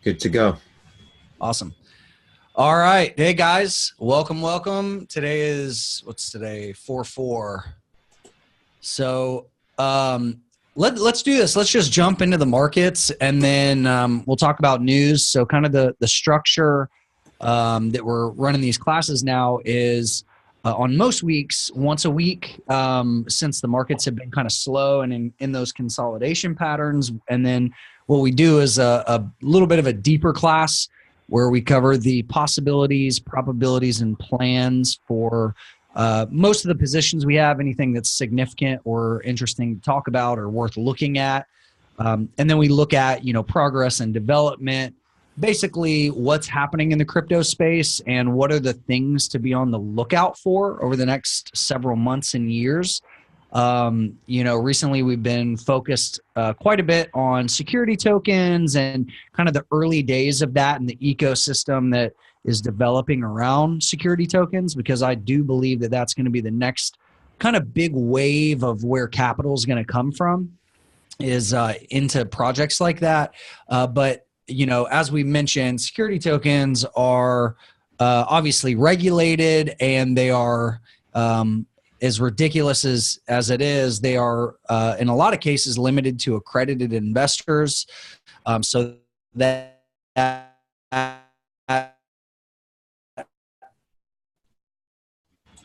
Good to go. Awesome. All right. Hey guys, welcome. Today is, what's today? 4/4. So let's do this. Let's just jump into the markets and then we'll talk about news. So kind of the structure that we're running these classes now is on most weeks, once a week, since the markets have been kind of slow and in those consolidation patterns. And then what we do is a little bit of a deeper class where we cover the possibilities, probabilities, and plans for most of the positions we have, anything that's significant or interesting to talk about or worth looking at. And then we look at, progress and development, basically what's happening in the crypto space and what are the things to be on the lookout for over the next several months and years. Recently we've been focused quite a bit on security tokens and kind of the early days of that and the ecosystem that is developing around security tokens, because I do believe that that's going to be the next kind of big wave of where capital is going to come from is into projects like that. But as we mentioned, security tokens are obviously regulated, and they are as ridiculous as it is, they are in a lot of cases limited to accredited investors. So that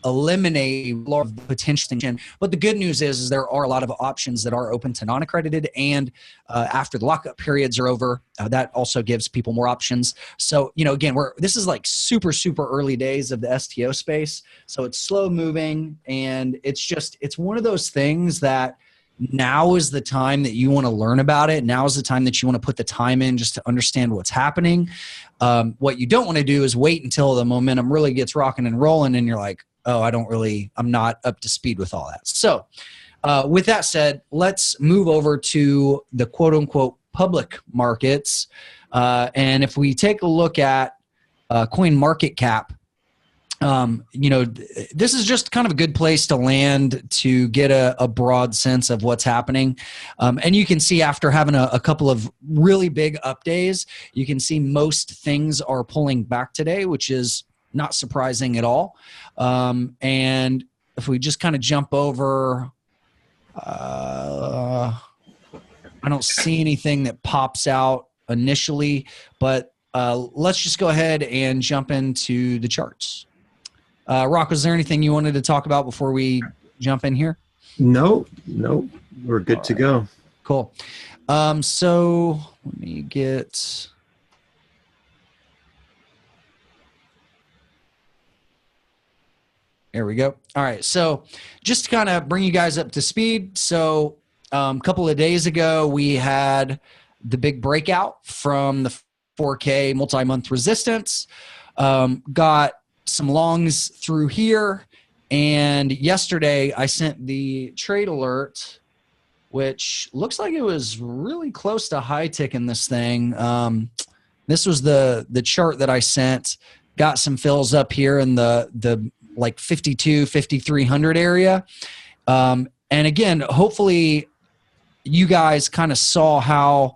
eliminate a lot of potential. But the good news is there are a lot of options that are open to non-accredited, and after the lockup periods are over, that also gives people more options. So again, this is like super early days of the STO space, so it's slow moving, and it's one of those things that now is the time that you want to learn about it. Now is the time that you want to put the time in just to understand what's happening. What you don't want to do is wait until the momentum really gets rocking and rolling and you're like, oh, I'm not up to speed with all that. So with that said, let's move over to the quote unquote public markets. And if we take a look at CoinMarketCap, this is just kind of a good place to land to get a broad sense of what's happening. And you can see after having a couple of really big up days, you can see most things are pulling back today, which is not surprising at all. And if we just kind of jump over, I don't see anything that pops out initially, but let's just go ahead and jump into the charts. Rock, was there anything you wanted to talk about before we jump in here? No, we're good to go. Cool. So let me get... There we go. All right. So just to kind of bring you guys up to speed. So a couple of days ago, we had the big breakout from the 4K multi-month resistance. Got some longs through here. And yesterday, I sent the trade alert, which looks like it was really close to high tick in this thing. This was the chart that I sent. Got some fills up here in the like 52, 5,300 area. And again, hopefully you guys kind of saw how,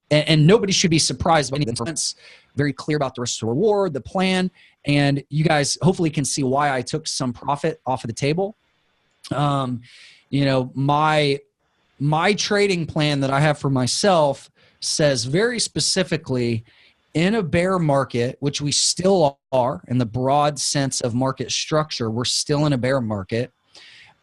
and nobody should be surprised by anything. It's very clear about the risk to reward, the plan, and you guys hopefully can see why I took some profit off of the table. My trading plan that I have for myself says very specifically, in a bear market, which we still are in the broad sense of market structure, we're still in a bear market.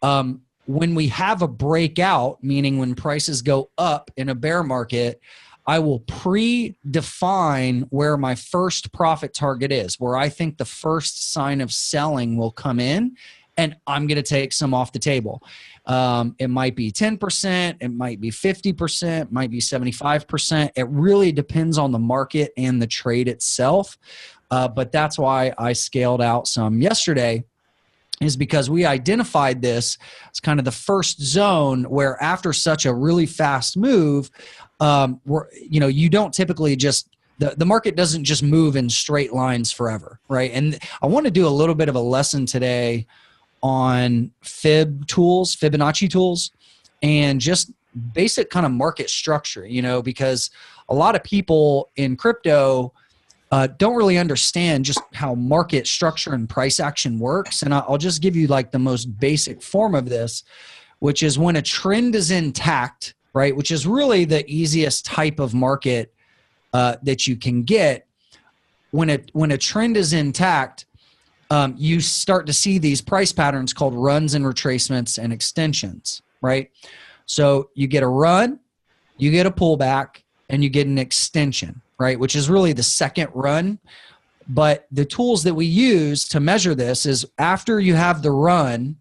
When we have a breakout, meaning when prices go up in a bear market, I will predefine where my first profit target is, where I think the first sign of selling will come in, and I'm going to take some off the table. It might be 10%, it might be 50%, it might be 75%. It really depends on the market and the trade itself. But that's why I scaled out some yesterday, is because we identified this as kind of the first zone where after such a really fast move, you don't typically just, the market doesn't just move in straight lines forever, right? And I want to do a little bit of a lesson today on Fibonacci tools, and just basic kind of market structure, because a lot of people in crypto don't really understand just how market structure and price action works. And I'll just give you like the most basic form of this, which is when a trend is intact, right? Which is really the easiest type of market that you can get. When a trend is intact, you start to see these price patterns called runs and retracements and extensions, right? So you get a run, you get a pullback, and you get an extension, right? Which is really the second run. But the tools that we use to measure this is after you have the run,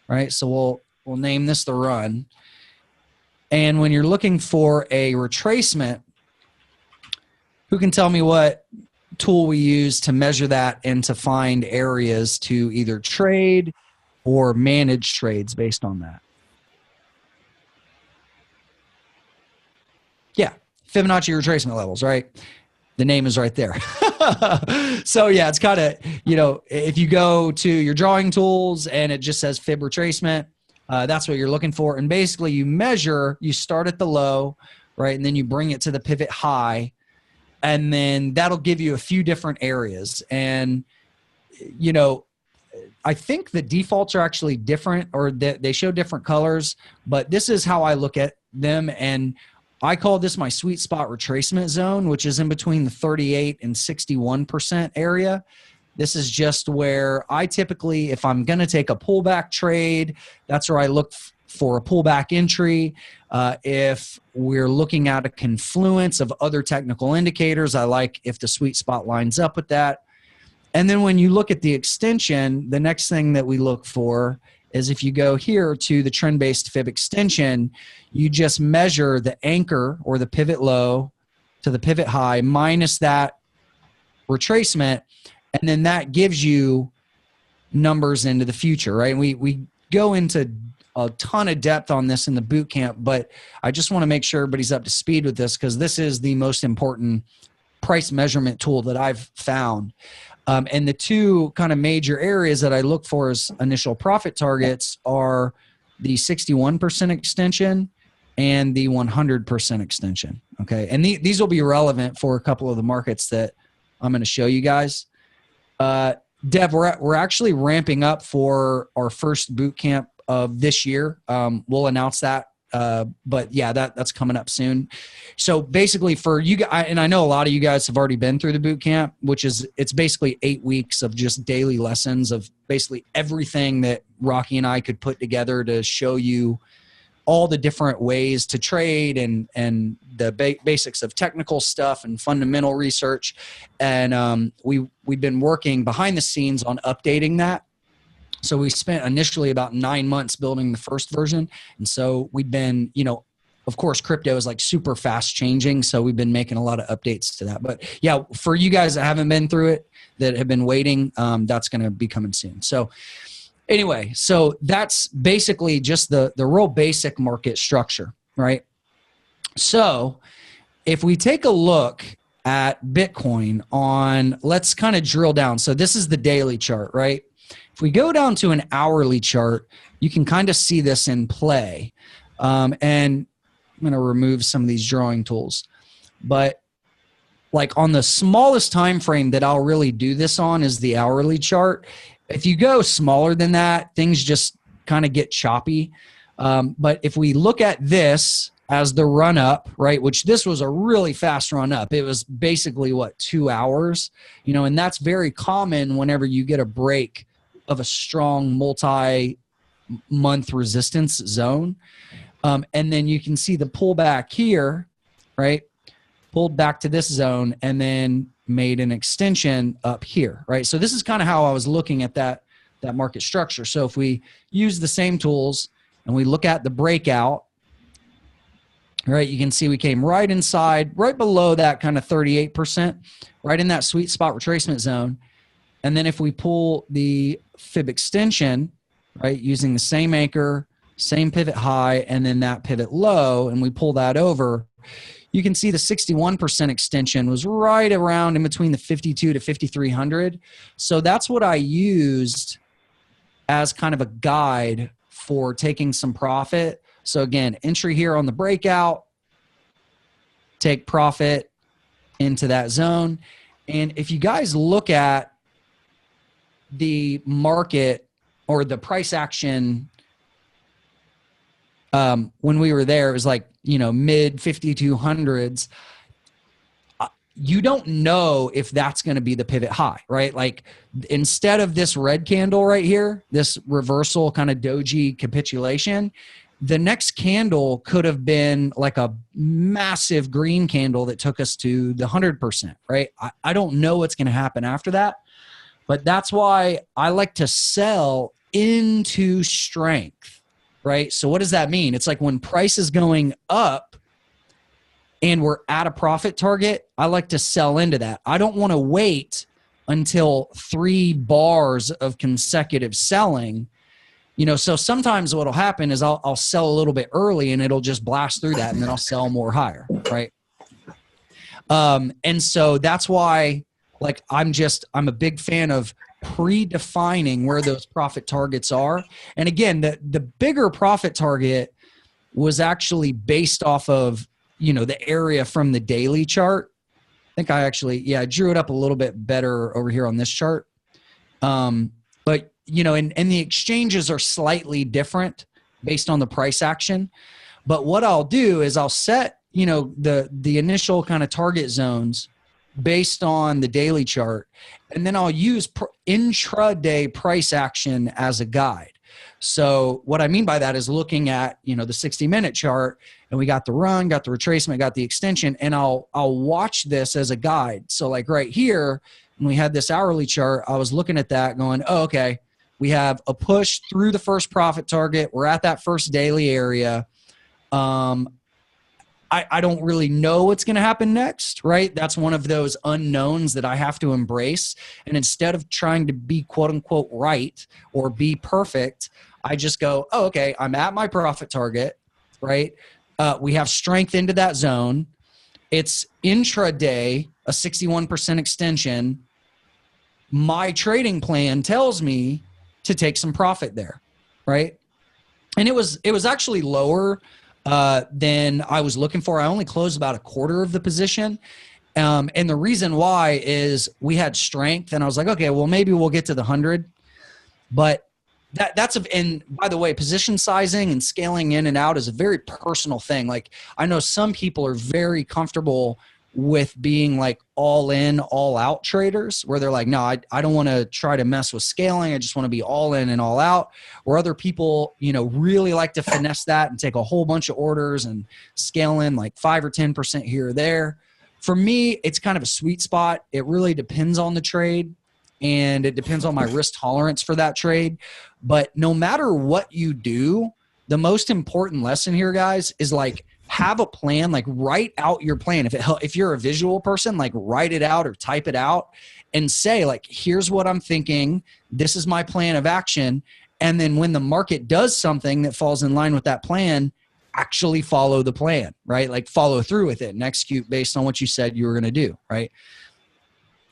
right? So we'll name this the run. And when you're looking for a retracement, who can tell me what tool we use to measure that and to find areas to either trade or manage trades based on that? Yeah, Fibonacci retracement levels, right? The name is right there. So yeah, it's kind of, if you go to your drawing tools and it just says Fib retracement, that's what you're looking for. And basically you start at the low, right? And then you bring it to the pivot high, and then that'll give you a few different areas. And, I think the defaults are actually different, or they show different colors, but this is how I look at them. And I call this my sweet spot retracement zone, which is in between the 38 and 61% area. This is just where I typically, if I'm going to take a pullback trade, that's where I look for a pullback entry. If we're looking at a confluence of other technical indicators, I like if the sweet spot lines up with that. And then when you look at the extension, the next thing that we look for is if you go here to the trend-based Fib extension, you just measure the anchor or the pivot low to the pivot high minus that retracement, and then that gives you numbers into the future, right? And we go into a ton of depth on this in the boot camp, but I just want to make sure everybody's up to speed with this because this is the most important price measurement tool that I've found. And the two kind of major areas that I look for as initial profit targets are the 61% extension and the 100% extension. Okay. And these will be relevant for a couple of the markets that I'm going to show you guys. Dev, we're actually ramping up for our first boot camp of this year. We'll announce that. But yeah, that's coming up soon. So basically for you guys, and I know a lot of you guys have already been through the boot camp, it's basically 8 weeks of just daily lessons of basically everything that Rocky and I could put together to show you all the different ways to trade and the basics of technical stuff and fundamental research. And we've been working behind the scenes on updating that. So we spent initially about 9 months building the first version. And so we've been, of course, crypto is like super fast changing. So we've been making a lot of updates to that. But yeah, for you guys that haven't been through it, that have been waiting, that's going to be coming soon. So anyway, so that's basically just the real basic market structure, right? So if we take a look at Bitcoin let's kind of drill down. So this is the daily chart, right? If we go down to an hourly chart, you can kind of see this in play. And I'm going to remove some of these drawing tools. But like on the smallest time frame that I'll really do this on is the hourly chart. If you go smaller than that, things just kind of get choppy. But if we look at this as the run up, right, which this was a really fast run up. It was basically 2 hours, and that's very common whenever you get a break of a strong multi-month resistance zone. And then you can see the pullback here, right? Pulled back to this zone and then made an extension up here, right? So this is kind of how I was looking at that market structure. So if we use the same tools and we look at the breakout, right, you can see we came right inside, right below that kind of 38%, right in that sweet spot retracement zone. And then if we pull the Fib extension, right, using the same anchor, same pivot high, and then that pivot low, and we pull that over, you can see the 61% extension was right around in between the 52 to 5,300. So that's what I used as kind of a guide for taking some profit. So again, entry here on the breakout, take profit into that zone. And if you guys look at the market or the price action, when we were there, it was like, mid 5200s. You don't know if that's going to be the pivot high, right? Like instead of this red candle right here, this reversal kind of doji capitulation, the next candle could have been like a massive green candle that took us to the 100%, right? I don't know what's going to happen after that, but that's why I like to sell into strength, right? So what does that mean? It's like when price is going up and we're at a profit target, I like to sell into that. I don't want to wait until 3 bars of consecutive selling. So sometimes what'll happen is I'll sell a little bit early and it'll just blast through that and then I'll sell more higher, right? And so that's why like I'm a big fan of predefining where those profit targets are. And again, the bigger profit target was actually based off of the area from the daily chart. I think I drew it up a little bit better over here on this chart. But, and the exchanges are slightly different based on the price action. But what I'll do is I'll set, the initial kind of target zones based on the daily chart. And then I'll use intraday price action as a guide. So what I mean by that is looking at, the 60-minute chart, and we got the run, got the retracement, got the extension, and I'll watch this as a guide. So like right here, when we had this hourly chart, I was looking at that going, oh, okay, we have a push through the first profit target. We're at that first daily area. I don't really know what's going to happen next, right? That's one of those unknowns that I have to embrace. And instead of trying to be quote unquote right or be perfect, I just go, oh, okay, I'm at my profit target, right? We have strength into that zone. It's intraday, a 61% extension. My trading plan tells me to take some profit there, right? And it was actually lower than I was looking for. I only closed about a quarter of the position. And the reason why is we had strength and I was like, okay, well, maybe we'll get to the 100. But and by the way, position sizing and scaling in and out is a very personal thing. Like I know some people are very comfortable with being like all in, all out traders where they're like, no, I don't want to try to mess with scaling. I just want to be all in and all out. Where other people, really like to finesse that and take a whole bunch of orders and scale in like 5 or 10% here or there. For me, it's kind of a sweet spot. It really depends on the trade and it depends on my risk tolerance for that trade. But no matter what you do, the most important lesson here, guys, is like, have a plan, like write out your plan. If you're a visual person, like write it out or type it out and say like, here's what I'm thinking. This is my plan of action. And then when the market does something that falls in line with that plan, actually follow the plan, right? Like follow through with it and execute based on what you said you were going to do, right?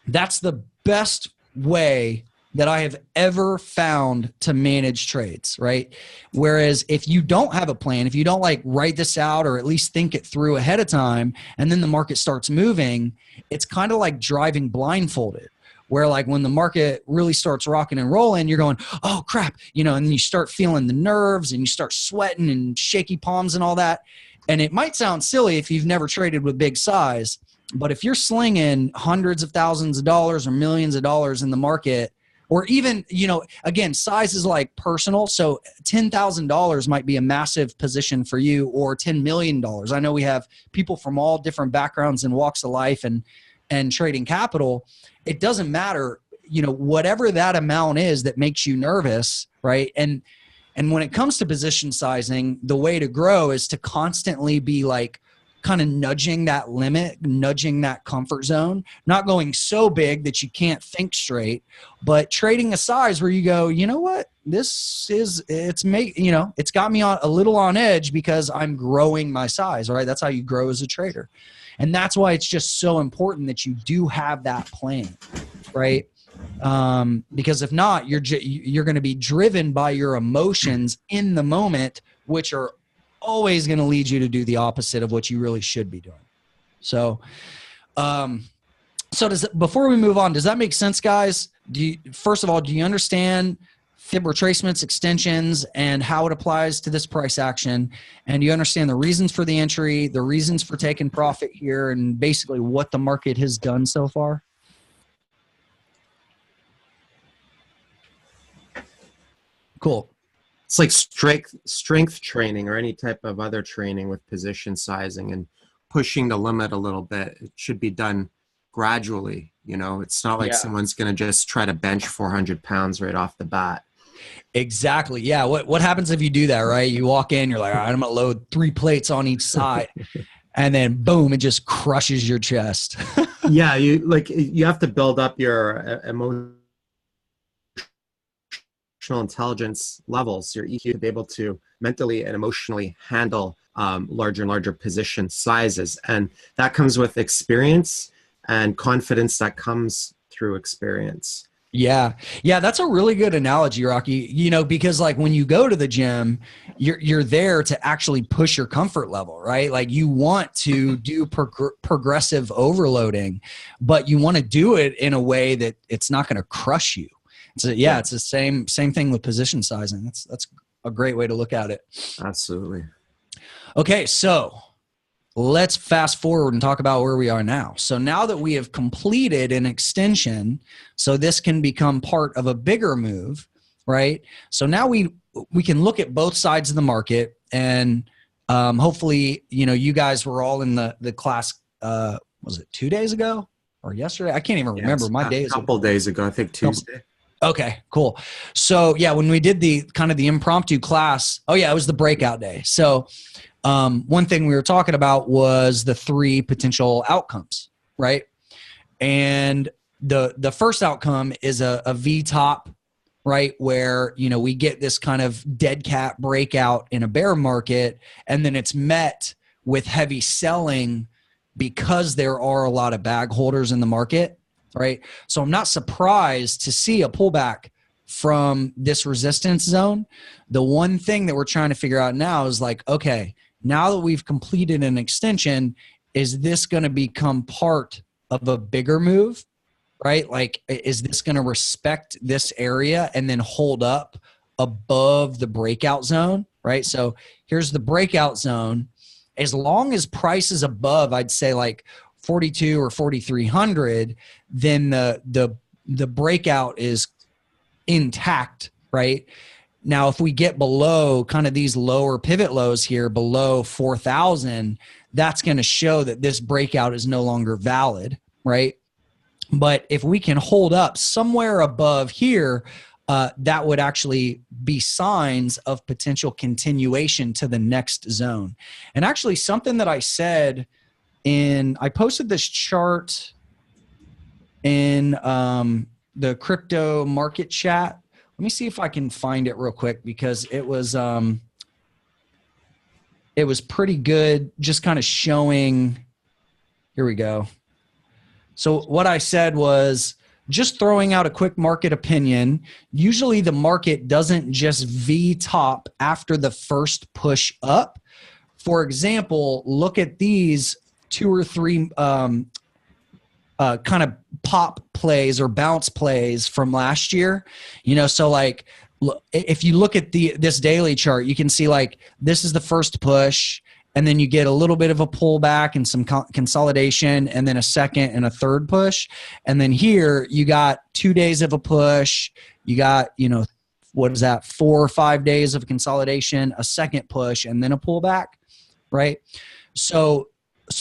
That's the best way that I have ever found to manage trades, right? Whereas if you don't have a plan, if you don't like write this out or at least think it through ahead of time, and then the market starts moving, it's kind of like driving blindfolded, where like when the market really starts rocking and rolling, you're going, oh crap, and then you start feeling the nerves and you start sweating and shaky palms and all that. And it might sound silly if you've never traded with big size, but if you're slinging hundreds of thousands of dollars or millions of dollars in the market, or even, again, size is like personal. So $10,000 might be a massive position for you, or $10 million. I know we have people from all different backgrounds and walks of life and trading capital. It doesn't matter, whatever that amount is that makes you nervous, right? And when it comes to position sizing, the way to grow is to constantly be like, kind of nudging that limit, nudging that comfort zone, not going so big that you can't think straight, but trading a size where you go, you know what, it's got me on a little on edge because I'm growing my size, right? That's how you grow as a trader. And that's why it's just so important that you do have that plan, right? Because if not, you're going to be driven by your emotions in the moment, which are always going to lead you to do the opposite of what you really should be doing. So, before we move on, does that make sense, guys? First of all, do you understand fib retracements, extensions, and how it applies to this price action? And do you understand the reasons for the entry, the reasons for taking profit here, and basically what the market has done so far? Cool. It's like strength training or any type of other training with position sizing and pushing the limit a little bit. It should be done gradually. It's not like someone's going to just try to bench 400 pounds right off the bat. Exactly. Yeah. What happens if you do that, right? You walk in, you're like, all right, I'm going to load 3 plates on each side. And then boom, it just crushes your chest. Yeah. You have to build up your emotional intelligence levels, your EQ, to be able to mentally and emotionally handle larger and larger position sizes. And that comes with experience and confidence that comes through experience. Yeah. That's a really good analogy, Rocky, because like when you go to the gym, you're there to actually push your comfort level, right? Like you want to do progressive overloading, but you want to do it in a way that it's not going to crush you. So it's the same thing with position sizing. That's a great way to look at it. Absolutely. Okay. So let's fast forward and talk about where we are now. So now that we have completed an extension, so this can become part of a bigger move, right? So now we can look at both sides of the market, and hopefully, you guys were all in the class, was it 2 days ago or yesterday? I can't even remember. My days. A couple days ago, I think Tuesday. Okay, cool. So yeah, when we did the impromptu class, it was the breakout day. So one thing we were talking about was the 3 potential outcomes, right? And the first outcome is a V top, right? Where, we get this kind of dead cat breakout in a bear market, and then it's met with heavy selling because there are a lot of bag holders in the market, right? So I'm not surprised to see a pullback from this resistance zone. The one thing that we're trying to figure out now is like, okay, now that we've completed an extension, is this going to become part of a bigger move, right? Like, is this going to respect this area and then hold up above the breakout zone, right? So here's the breakout zone. As long as price is above, I'd say like 42 or 4,300, then the breakout is intact, right? Now, if we get below kind of these lower pivot lows here, below 4,000, that's going to show that this breakout is no longer valid, right? But if we can hold up somewhere above here, that would actually be signs of potential continuation to the next zone. And actually something that I said I posted this chart in the crypto market chat. Let me see if I can find it real quick, because it was pretty good, just kind of showing. Here we go. So what I said was just throwing out a quick market opinion. Usually the market doesn't just V top after the first push up. For example, look at these 2 or 3 kind of pop plays or bounce plays from last year. So like, if you look at this daily chart, you can see like this is the first push, and then you get a little bit of a pullback and some consolidation, and then a second and a third push. And then here you got 2 days of a push. You got, what is that? 4 or 5 days of consolidation, a second push, and then a pullback, right? So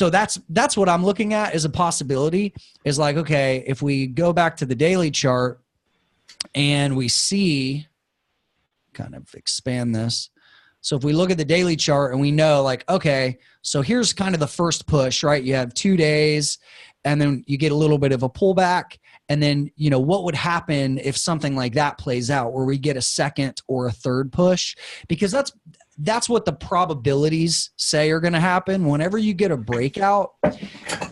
that's what I'm looking at as a possibility, is like, okay, if we go back to the daily chart and we see, kind of expand this. So if we look at the daily chart and we know like, okay, so here's kind of the first push, right? You have 2 days and then you get a little bit of a pullback. And then, what would happen if something like that plays out, where we get a second or a third push? Because that's what the probabilities say are going to happen. Whenever you get a breakout,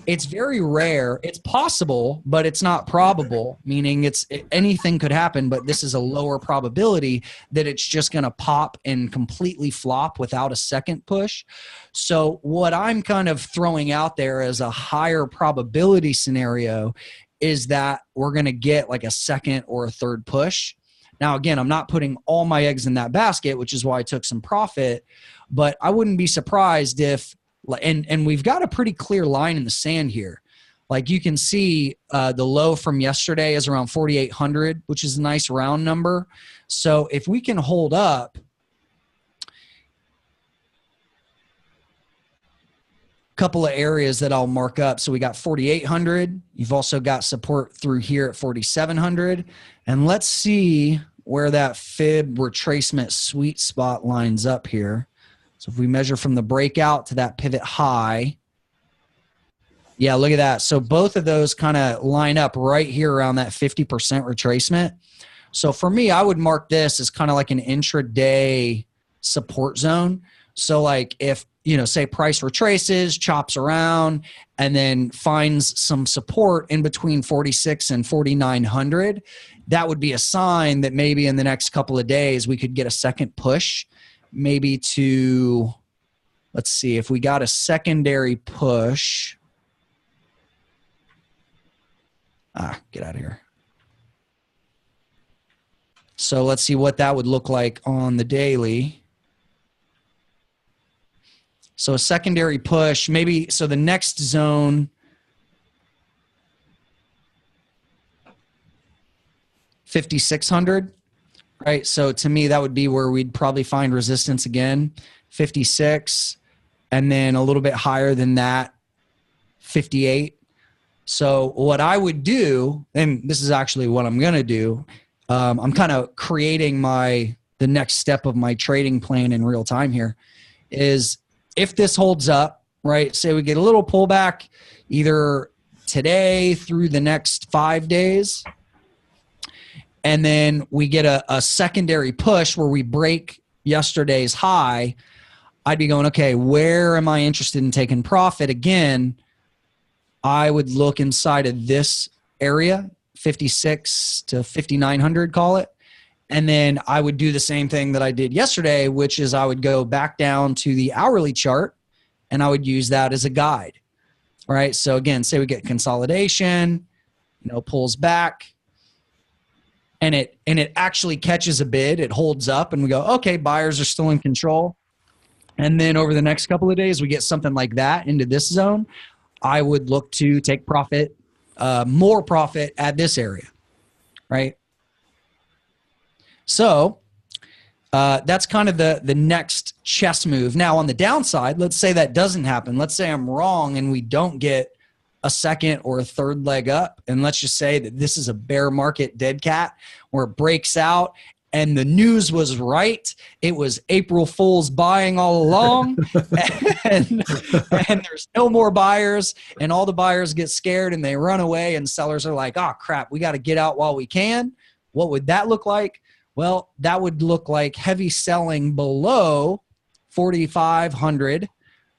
it's very rare. It's possible, but it's not probable, meaning anything could happen, but this is a lower probability that it's just going to pop and completely flop without a second push. So what I'm kind of throwing out there as a higher probability scenario is that we're going to get like a second or a third push. Now, again, I'm not putting all my eggs in that basket, which is why I took some profit, but I wouldn't be surprised if, and we've got a pretty clear line in the sand here. Like you can see the low from yesterday is around 4,800, which is a nice round number. So if we can hold up, couple of areas that I'll mark up. So we got 4,800. You've also got support through here at 4,700. And let's see where that fib retracement sweet spot lines up here. So if we measure from the breakout to that pivot high, yeah, look at that. So both of those kind of line up right here around that 50% retracement. So for me, I would mark this as kind of like an intraday support zone. So like if, say price retraces, chops around, and then finds some support in between 46 and 4,900, that would be a sign that maybe in the next couple of days we could get a second push, maybe to, let's see, if we got a secondary push. Get out of here. So let's see what that would look like on the daily. So a secondary push, maybe, so the next zone, 5,600, right? So to me, that would be where we'd probably find resistance again, 56, and then a little bit higher than that, 58. So what I would do, and this is actually what I'm going to do, I'm kind of creating the next step of my trading plan in real time here, is if this holds up, right, say we get a little pullback either today through the next 5 days, and then we get a secondary push where we break yesterday's high, I'd be going, okay, where am I interested in taking profit? Again, I would look inside of this area, 56 to 5,900, call it. And then I would do the same thing that I did yesterday, which is I would go back down to the hourly chart and I would use that as a guide. All right. So again, say we get consolidation, pulls back and it actually catches a bid. It holds up and we go, okay, buyers are still in control. And then over the next couple of days, we get something like that into this zone. I would look to take profit, more profit at this area. Right. So that's kind of the next chess move. Now on the downside, let's say that doesn't happen. Let's say I'm wrong and we don't get a second or a third leg up. And let's just say that this is a bear market dead cat where it breaks out and the news was right. It was April Fool's buying all along and there's no more buyers and all the buyers get scared and they run away and sellers are like, oh crap, we got to get out while we can. What would that look like? Well, that would look like heavy selling below 4,500,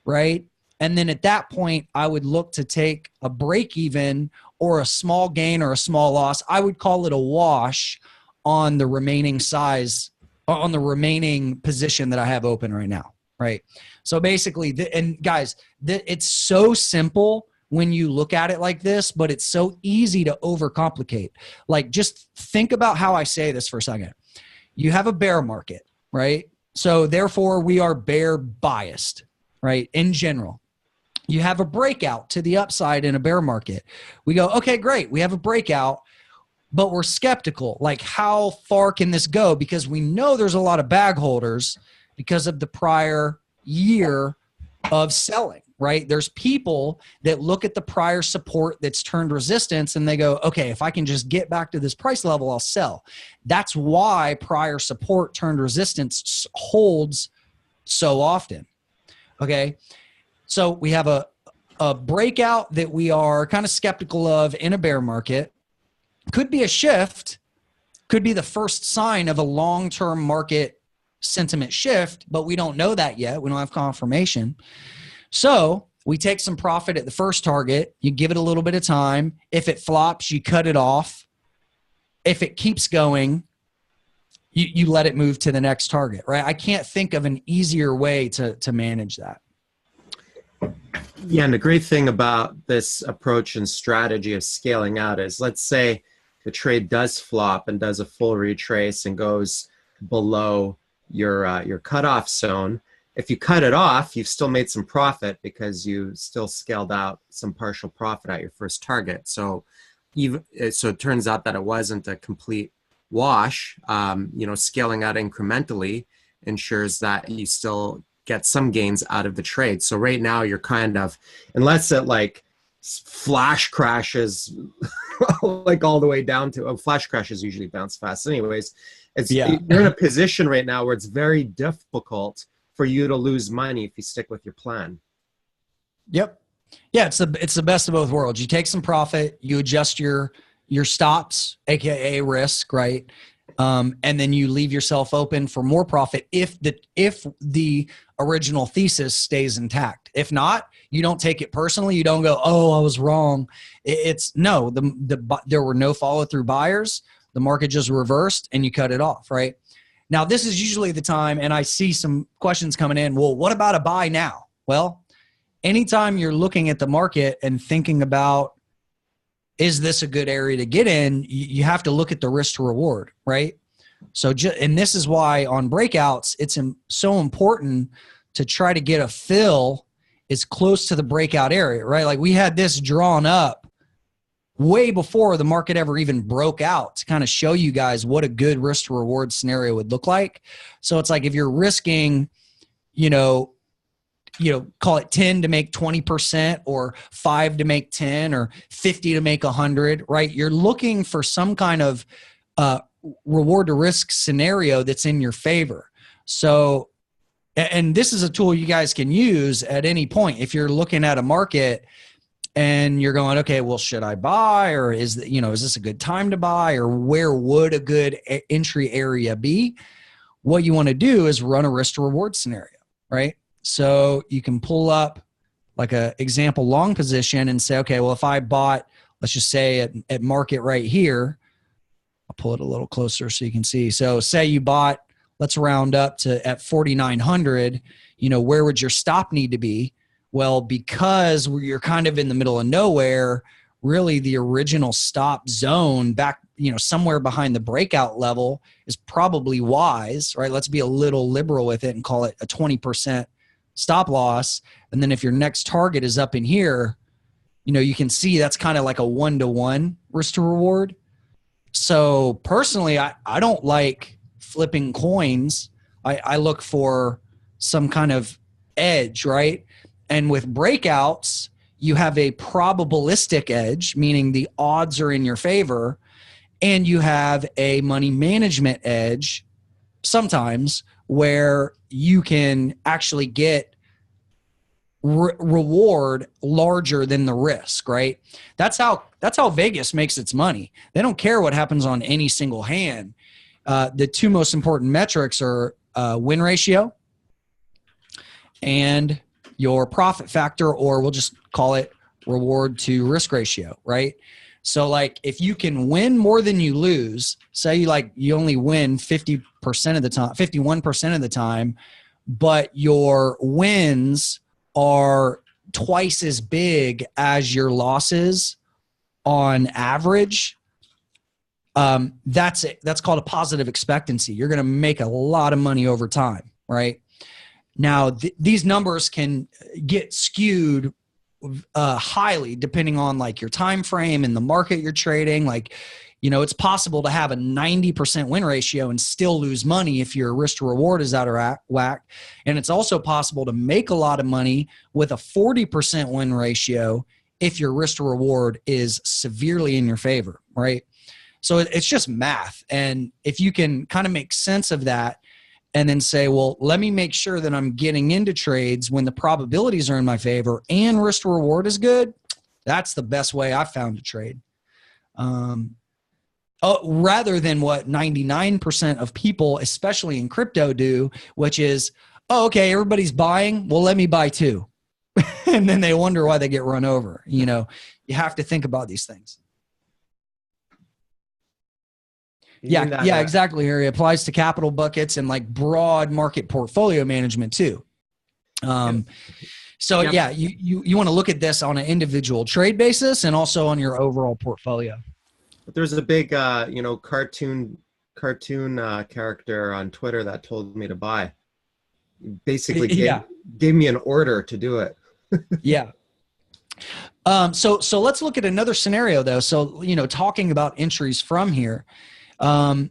right? And then at that point, I would look to take a break even or a small gain or a small loss. I would call it a wash on the remaining size, on the remaining position that I have open right now, right? So basically, and guys, it's so simple when you look at it like this, but it's so easy to overcomplicate. Like just think about how I say this for a second. You have a bear market, right? So therefore we are bear biased, right? In general, you have a breakout to the upside in a bear market. We go, okay, great. We have a breakout, but we're skeptical. Like how far can this go? Because we know there's a lot of bag holders because of the prior year of selling. Right? There's people that look at the prior support that's turned resistance and they go, okay, if I can just get back to this price level, I'll sell. That's why prior support turned resistance holds so often. Okay. So we have a breakout that we are kind of skeptical of in a bear market. Could be a shift, could be the first sign of a long-term market sentiment shift, but we don't know that yet. We don't have confirmation. So We take some profit at the first target. You give it a little bit of time. If it flops, you cut it off. If it keeps going, you let it move to the next target, right? I can't think of an easier way to manage that. Yeah, and the great thing about this approach and strategy of scaling out is, let's say the trade does flop and does a full retrace and goes below your cutoff zone. If you cut it off, you've still made some profit because you still scaled out some partial profit at your first target. So it turns out that it wasn't a complete wash. Scaling out incrementally ensures that you still get some gains out of the trade. So right now you're kind of, unless it like flash crashes like all the way down to, flash crashes usually bounce fast anyways. You're in a position right now where it's very difficult for you to lose money if you stick with your plan. Yep. Yeah, it's the best of both worlds. You take some profit, you adjust your stops, aka risk, right? And then you leave yourself open for more profit if the original thesis stays intact. If not, you don't take it personally. You don't go, "Oh, I was wrong." There were no follow through buyers. The market just reversed, and you cut it off, right? Now, this is usually the time, and I see some questions coming in. Well, what about a buy now? Well, anytime you're looking at the market and thinking about, is this a good area to get in, you have to look at the risk to reward, right? So, and this is why on breakouts, it's so important to try to get a fill as close to the breakout area, right? Like we had this drawn up way before the market ever even broke out to kind of show you guys what a good risk to reward scenario would look like. So it's like if you're risking, call it 10 to make 20% or 5 to make 10 or 50 to make 100, right? You're looking for some kind of reward to risk scenario that's in your favor. So, and this is a tool you guys can use at any point. If you're looking at a market and you're going, okay, well, should I buy, or is this a good time to buy, or where would a good entry area be? What you want to do is run a risk to reward scenario, right? So you can pull up like a example long position and say, okay, well, if I bought, let's just say at market right here, I'll pull it a little closer so you can see. So say you bought, let's round up to at 4,900, where would your stop need to be? Well, because you're kind of in the middle of nowhere, really the original stop zone back, somewhere behind the breakout level is probably wise, right? Let's be a little liberal with it and call it a 20% stop loss. And then if your next target is up in here, you can see that's kind of like a 1-to-1 risk to reward. So personally, I don't like flipping coins. I look for some kind of edge, right? And with breakouts, you have a probabilistic edge, meaning the odds are in your favor, and you have a money management edge sometimes where you can actually get reward larger than the risk, right? That's how Vegas makes its money. They don't care what happens on any single hand. The two most important metrics are win ratio and your profit factor, or we'll just call it reward to risk ratio, right? So like if you can win more than you lose, say you only win 50% of the time, 51% of the time, but your wins are twice as big as your losses on average, that's called a positive expectancy. You're going to make a lot of money over time, right? Now, these numbers can get skewed highly depending on like your time frame and the market you're trading. It's possible to have a 90% win ratio and still lose money if your risk to reward is out of whack. And it's also possible to make a lot of money with a 40% win ratio if your risk to reward is severely in your favor, right? So it's just math. And if you can kind of make sense of that and then say, well, let me make sure that I'm getting into trades when the probabilities are in my favor and risk to reward is good, that's the best way I've found to trade. Rather than what 99% of people, especially in crypto, do, which is, oh, okay, everybody's buying. Well, let me buy too. and then they wonder why they get run over. You know, you have to think about these things. Yeah, exactly, Harry. It applies to capital buckets and like broad market portfolio management too. So yeah, you want to look at this on an individual trade basis and also on your overall portfolio. But there's a big, cartoon character on Twitter that told me to buy. Basically, gave me an order to do it. Yeah. So let's look at another scenario though. So, you know, talking about entries from here, you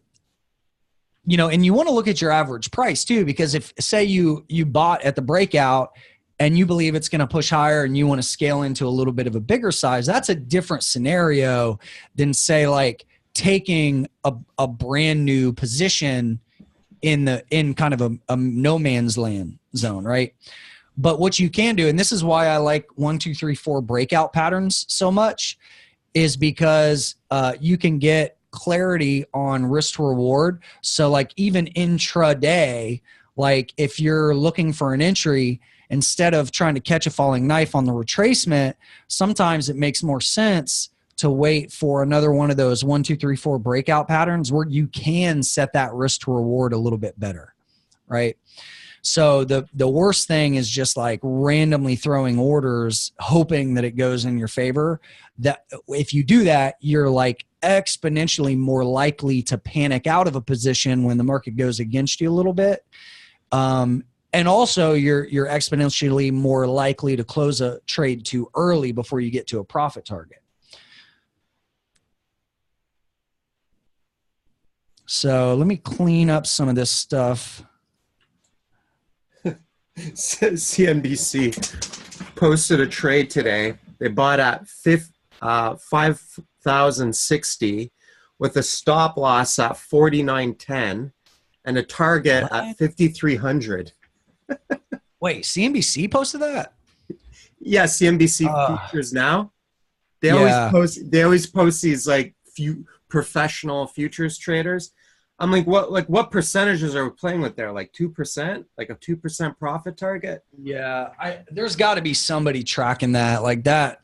know, and you want to look at your average price too, because if say you bought at the breakout and you believe it's going to push higher and you want to scale into a little bit of a bigger size, that's a different scenario than say like taking a brand new position in kind of a no man's land zone, right? But what you can do, and this is why I like 1, 2, 3, 4 breakout patterns so much, is because you can get clarity on risk to reward. So like even intraday, like if you're looking for an entry, instead of trying to catch a falling knife on the retracement, sometimes it makes more sense to wait for another one of those 1, 2, 3, 4 breakout patterns where you can set that risk to reward a little bit better, right? So the worst thing is just like randomly throwing orders, hoping that it goes in your favor. That if you do that, you're like exponentially more likely to panic out of a position when the market goes against you a little bit. And also you're exponentially more likely to close a trade too early before you get to a profit target. So let me clean up some of this stuff. CNBC posted a trade today. They bought at 5,060 with a stop loss at 49.10 and a target at 5,300. Wait, CNBC posted that? Yeah, CNBC Futures Now. They always post these like few professional futures traders. I'm like, what percentages are we playing with there? Like 2%, like a 2% profit target? Yeah, there's got to be somebody tracking that like that.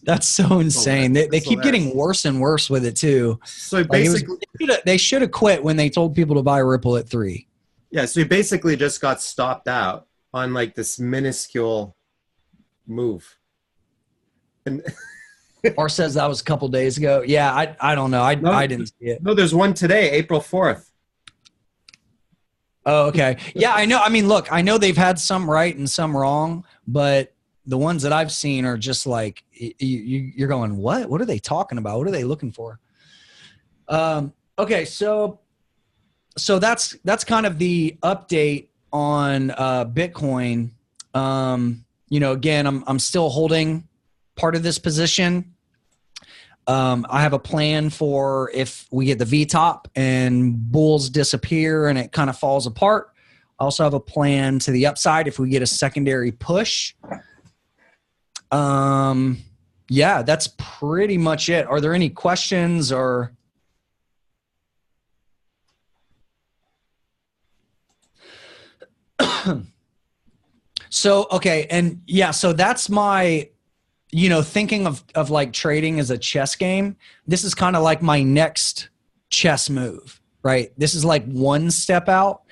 That's so insane. They keep getting worse and worse with it too. So basically, they should have quit when they told people to buy Ripple at 3. Yeah, so he basically just got stopped out on like this minuscule move. And or says that was a couple days ago. Yeah, I don't know. I didn't see it. No, there's one today, April 4th. Oh, okay. Yeah, I know. I mean, look, I know they've had some right and some wrong, but the ones that I've seen are just like you're going, what? What are they talking about? What are they looking for? Okay, so that's kind of the update on Bitcoin. You know, again, I'm still holding part of this position. I have a plan for if we get the VTOP and bulls disappear and it kind of falls apart. I also have a plan to the upside if we get a secondary push. Yeah, that's pretty much it. Are there any questions or? So, okay. And yeah, so that's my, you know, thinking of like trading as a chess game. This is kind of like my next chess move, right? This is like one step out.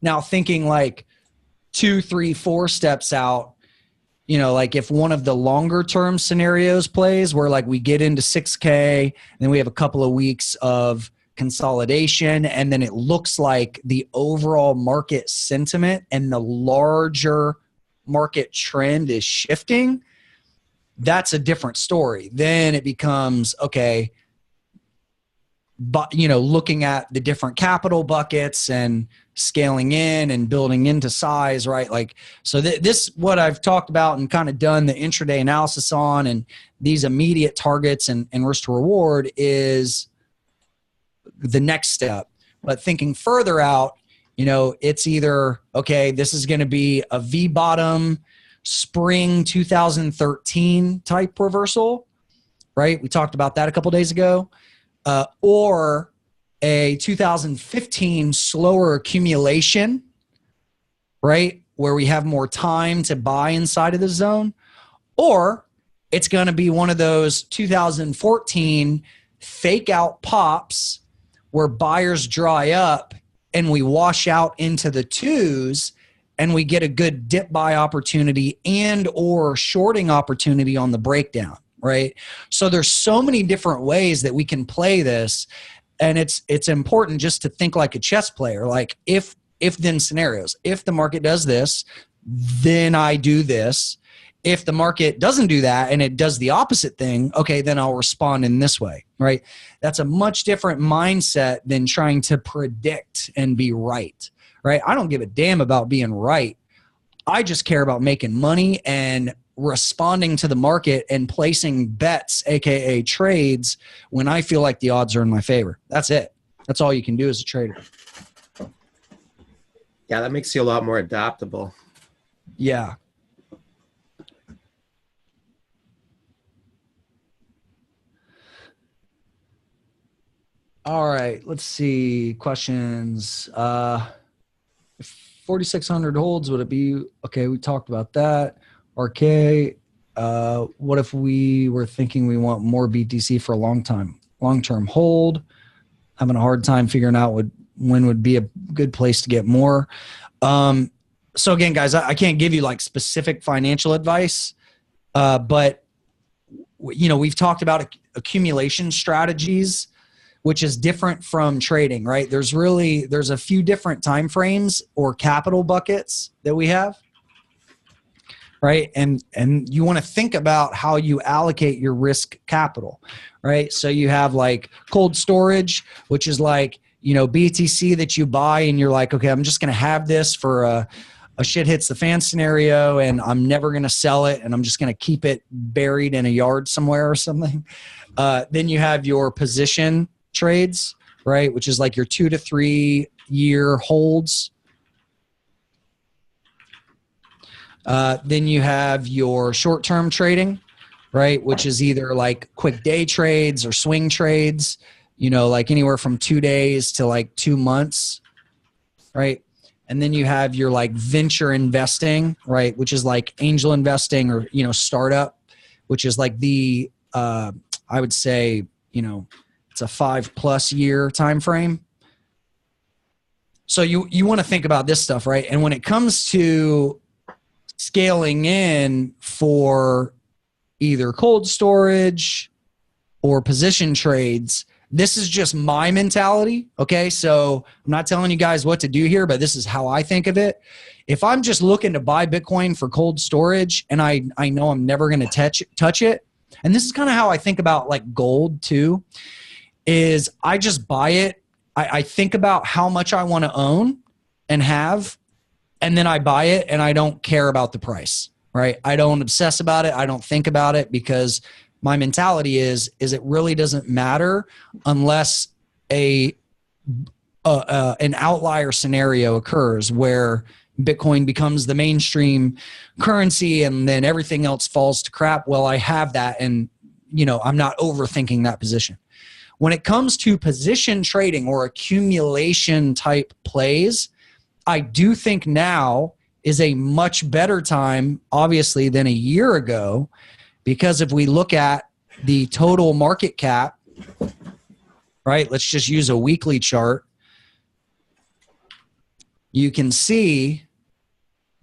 Now thinking like 2, 3, 4 steps out, you know, like if one of the longer term scenarios plays where like we get into 6K and then we have a couple of weeks of consolidation and then it looks like the overall market sentiment and the larger market trend is shifting, that's a different story. Then it becomes, okay, but, you know, looking at the different capital buckets and scaling in and building into size, right? Like, so this, what I've talked about and kind of done the intraday analysis on and these immediate targets and risk to reward is the next step. But thinking further out, you know, it's either, okay, this is going to be a V bottom spring 2013 type reversal, right? We talked about that a couple days ago. Or a 2015 slower accumulation, right? where we have more time to buy inside of the zone, or it's going to be one of those 2014 fake out pops where buyers dry up and we wash out into the twos and we get a good dip buy opportunity and or shorting opportunity on the breakdown, right? So there's so many different ways that we can play this, and it's important just to think like a chess player, like if then scenarios. If the market does this, then I do this. If the market doesn't do that and it does the opposite thing, okay, then I'll respond in this way, right? That's a much different mindset than trying to predict and be right, right? I don't give a damn about being right. I just care about making money and responding to the market and placing bets, AKA trades, when I feel like the odds are in my favor. That's it. That's all you can do as a trader. Yeah, that makes you a lot more adaptable. Yeah. All right, let's see. Questions. If 4,600 holds, would it be okay? We talked about that. RK, what if we were thinking we want more BTC for a long-term hold? Having a hard time figuring out when would be a good place to get more. So again, guys, I can't give you like specific financial advice, but you know, we've talked about accumulation strategies, which is different from trading, right? There's a few different time frames or capital buckets that we have, right? And you want to think about how you allocate your risk capital, right? So you have like cold storage, which is like, you know, BTC that you buy and you're like, okay, I'm just going to have this for a shit hits the fan scenario and I'm never going to sell it and I'm just going to keep it buried in a yard somewhere or something. Then you have your position trades, right? Which is like your 2 to 3 year holds. Then you have your short-term trading, right? Which is either like quick day trades or swing trades, you know, like anywhere from 2 days to like 2 months, right? And then you have your like venture investing, right? Which is like angel investing or, you know, startup, which is like the, I would say, you know, it's a 5+ year time frame. So you want to think about this stuff, right? And when it comes to scaling in for either cold storage or position trades, this is just my mentality, okay? So I'm not telling you guys what to do here, but this is how I think of it. If I'm just looking to buy Bitcoin for cold storage and I know I'm never going to touch it, and this is kind of how I think about like gold too, is I just buy it. I think about how much I want to own and have, and then I buy it and I don't care about the price, right? I don't obsess about it. I don't think about it because my mentality is it really doesn't matter unless an outlier scenario occurs where Bitcoin becomes the mainstream currency and then everything else falls to crap. Well, I have that and, you know, I'm not overthinking that position. When it comes to position trading or accumulation type plays, I do think now is a much better time, obviously, than a year ago, because if we look at the total market cap, right, let's just use a weekly chart, you can see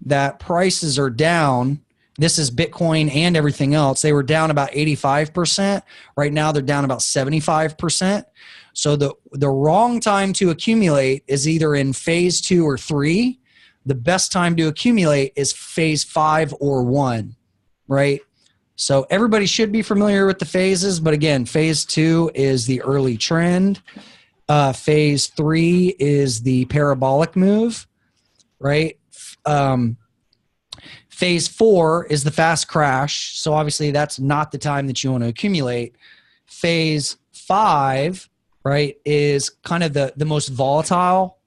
that prices are down. This is Bitcoin and everything else. They were down about 85%. Right now they're down about 75%. So the wrong time to accumulate is either in phase 2 or 3. The best time to accumulate is phase 5 or 1, right? So everybody should be familiar with the phases, but again, phase 2 is the early trend. Phase 3 is the parabolic move, right? Phase 4 is the fast crash. So obviously that's not the time that you want to accumulate. Phase 5, right, is kind of the most volatile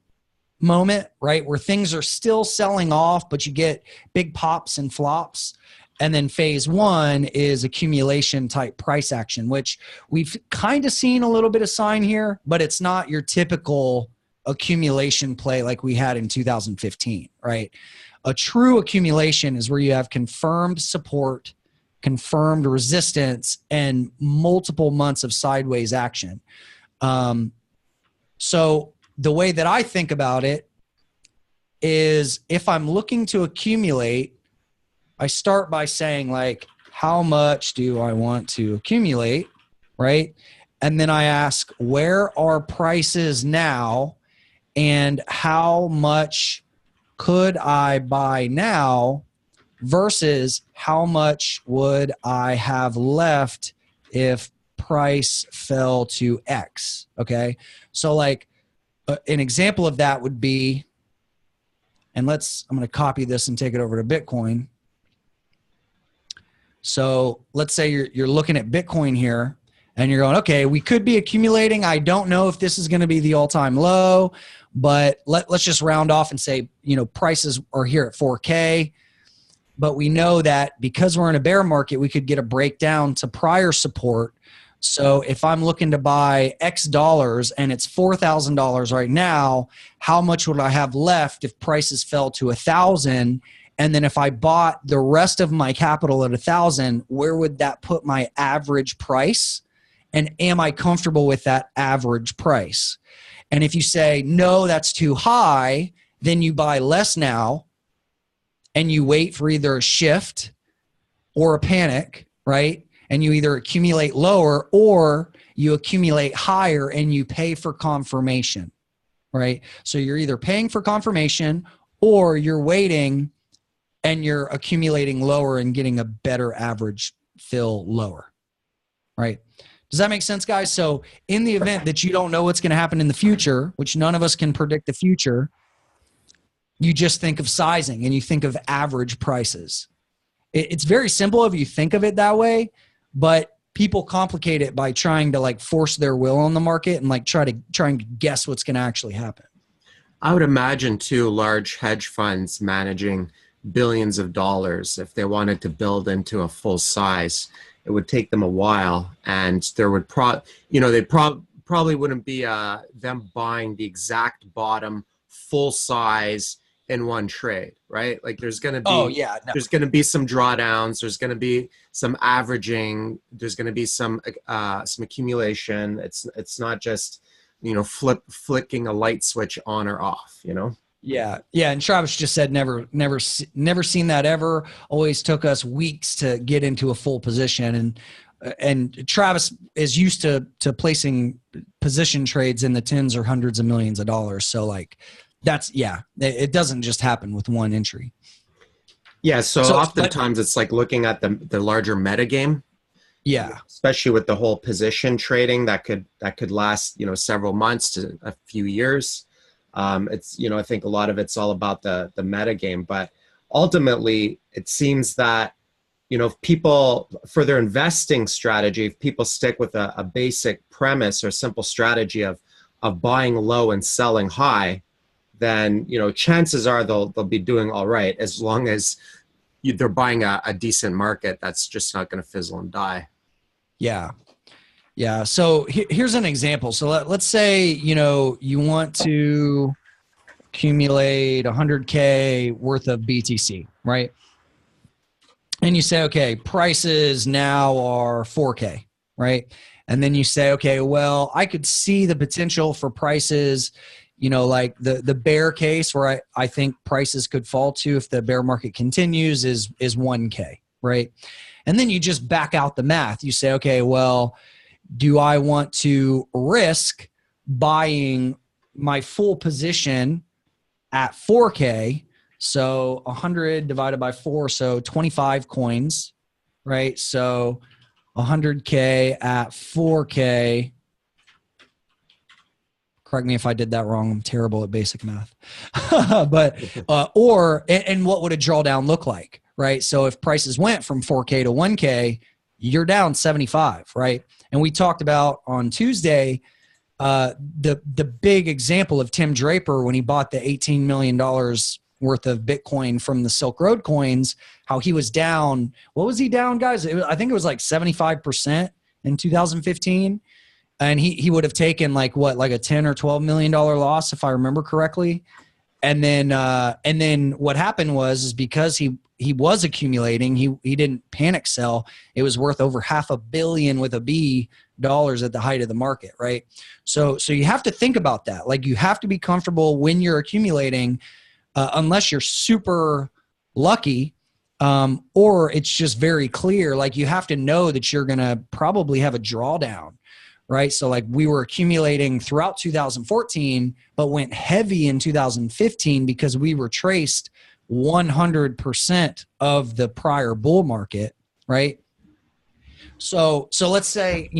moment, right, where things are still selling off, but you get big pops and flops. And then phase 1 is accumulation type price action, which we've kind of seen a little bit of sign here, but it's not your typical accumulation play like we had in 2015, right? A true accumulation is where you have confirmed support, confirmed resistance, and multiple months of sideways action. So the way that I think about it is, if I'm looking to accumulate, I start by saying, like, how much do I want to accumulate, right? And then I ask, where are prices now, and how much could I buy now versus how much would I have left if price fell to X, okay? So like an example of that would be, and I'm going to copy this and take it over to Bitcoin. So let's say you're looking at Bitcoin here and you're going, okay, we could be accumulating. I don't know if this is going to be the all-time low, but let's just round off and say, prices are here at 4K. But we know that because we're in a bear market, we could get a breakdown to prior support. So if I'm looking to buy X dollars and it's $4,000 right now, how much would I have left if prices fell to 1,000? And then if I bought the rest of my capital at 1,000, where would that put my average price? And am I comfortable with that average price? And if you say, no, that's too high, then you buy less now and you wait for either a shift or a panic, right? And you either accumulate lower or you accumulate higher and you pay for confirmation, right? So you're either paying for confirmation or you're waiting and you're accumulating lower and getting a better average fill lower, right? Does that make sense, guys? So in the event that you don't know what's going to happen in the future, which none of us can predict the future, you just think of sizing and you think of average prices. It's very simple if you think of it that way, but people complicate it by trying to like force their will on the market and like trying to guess what's going to actually happen. I would imagine too, large hedge funds managing billions of dollars, if they wanted to build into a full size, it would take them a while, and there would probably wouldn't be them buying the exact bottom full size in one trade, right? Like there's going to be, there's going to be some drawdowns, there's going to be some averaging, there's going to be some accumulation. It's not just, flicking a light switch on or off, Yeah. And Travis just said never seen that ever. Always took us weeks to get into a full position, and Travis is used to placing position trades in the tens or hundreds of millions of dollars. So like it doesn't just happen with one entry. Yeah. So oftentimes it's like looking at the larger metagame. Yeah. Especially with the whole position trading that could last, several months to a few years. It's, I think a lot of it's all about the meta game, but ultimately it seems that, if people, for their investing strategy, if people stick with a basic premise or simple strategy of buying low and selling high, then, chances are they'll be doing all right, as long as they're buying a decent market that's just not going to fizzle and die. Yeah. Yeah. So here's an example. So let's say, you want to accumulate 100K worth of BTC, right? And you say, okay, prices now are 4K, right? And then you say, okay, well, I could see the potential for prices, like the bear case where I think prices could fall to if the bear market continues is 1K, right? And then you just back out the math. You say, okay, well, do I want to risk buying my full position at 4K? So 100 divided by 4, so 25 coins, right? So 100K at 4K. Correct me if I did that wrong. I'm terrible at basic math. But, and what would a drawdown look like, right? So if prices went from 4K to 1K, you're down 75, right? And we talked about on Tuesday, the big example of Tim Draper when he bought the $18 million worth of Bitcoin from the Silk Road coins, how he was down. What was he down, guys? I think it was like 75% in 2015. And he would have taken like a $10 or $12 million loss, if I remember correctly. And then what happened is because he was accumulating, he didn't panic sell. It was worth over $500 million with a B dollars at the height of the market, right? So you have to think about that. Like, you have to be comfortable when you're accumulating, unless you're super lucky, or it's just very clear. Like, you have to know that you're gonna probably have a drawdown, right? So like, we were accumulating throughout 2014, but went heavy in 2015 because we retraced 100% of the prior bull market, right? So let's say,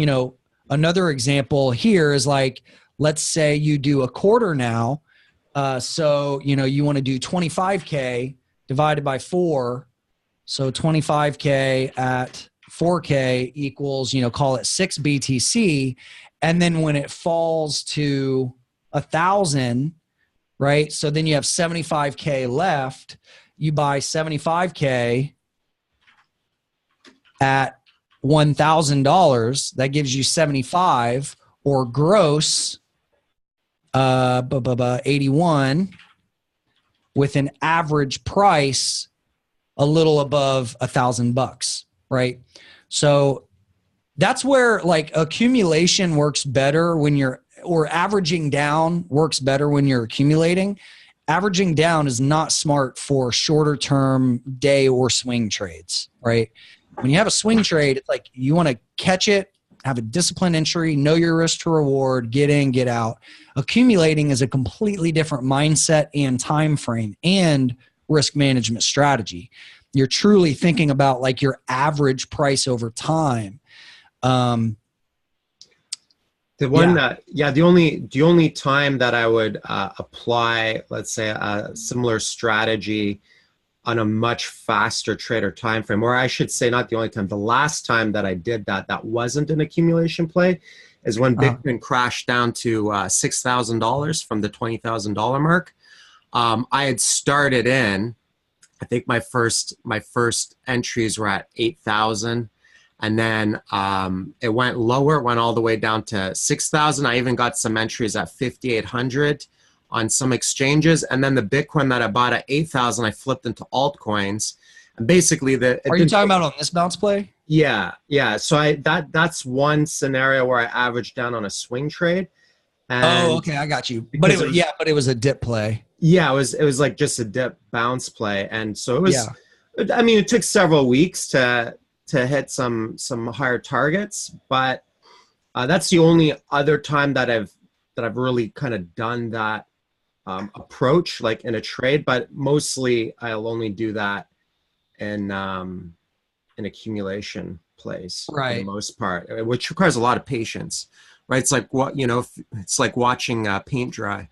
another example here is like, let's say you do a quarter now. So, you want to do 25K divided by 4. So 25K at 4K equals, call it 6 BTC. And then when it falls to 1,000, right? So then you have 75K left. You buy 75K at $1,000. That gives you 75, or gross 81, with an average price a little above $1,000, right? So that's where like accumulation works better or averaging down works better when you're accumulating. Averaging down is not smart for shorter term day or swing trades, right? When you have a swing trade, it's like you want to catch it, have a disciplined entry, know your risk to reward, get in, get out. Accumulating is a completely different mindset and time frame and risk management strategy. You're truly thinking about like your average price over time. The only time that I would apply, let's say, a similar strategy on a much faster trade or time frame, or I should say not the only time, the last time that I did that wasn't an accumulation play, is when Bitcoin crashed down to $6,000 from the $20,000 mark. I had started in, I think my first entries were at 8,000. And then it went lower, it went all the way down to 6,000. I even got some entries at 5,800 on some exchanges. And then the Bitcoin that I bought at 8,000, I flipped into altcoins. And basically Are you talking about on this bounce play? Yeah. So that's one scenario where I averaged down on a swing trade. And okay, I got you. But it was a dip play. Yeah, it was like just a dip bounce play. And so it was, I mean, it took several weeks to hit some higher targets, but that's the only other time that I've really kind of done that approach, like in a trade. But mostly I'll only do that in accumulation plays, right, for the most part, which requires a lot of patience, right? It's like it's like watching paint dry.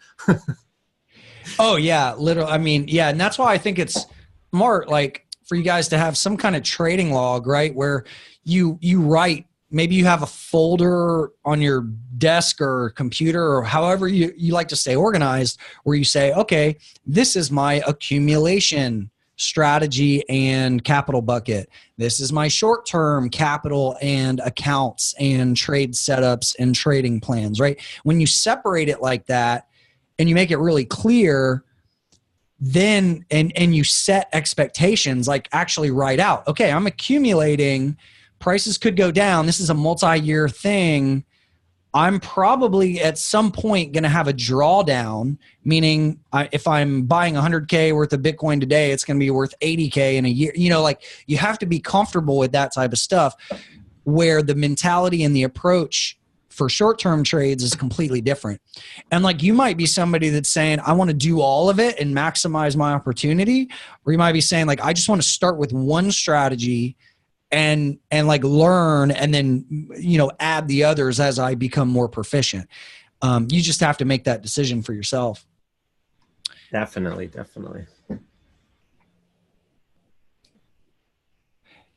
Oh yeah, literally. I mean, yeah, and that's why I think it's smart, like, for you guys to have some kind of trading log, right? Where you write, maybe you have a folder on your desk or computer, or however you like to stay organized, where you say, okay, this is my accumulation strategy and capital bucket. This is my short-term capital and accounts and trade setups and trading plans, right? When you separate it like that and you make it really clear, then and you set expectations, like actually write out, okay, I'm accumulating, prices could go down, this is a multi-year thing, I'm probably at some point going to have a drawdown, meaning if I'm buying 100K worth of Bitcoin today, it's going to be worth 80K in a year. Like, you have to be comfortable with that type of stuff, where the mentality and the approach for short-term trades is completely different. And like, you might be somebody that's saying, I want to do all of it and maximize my opportunity. Or you might be saying, like, I just want to start with one strategy and like learn, and then, add the others as I become more proficient. You just have to make that decision for yourself. Definitely.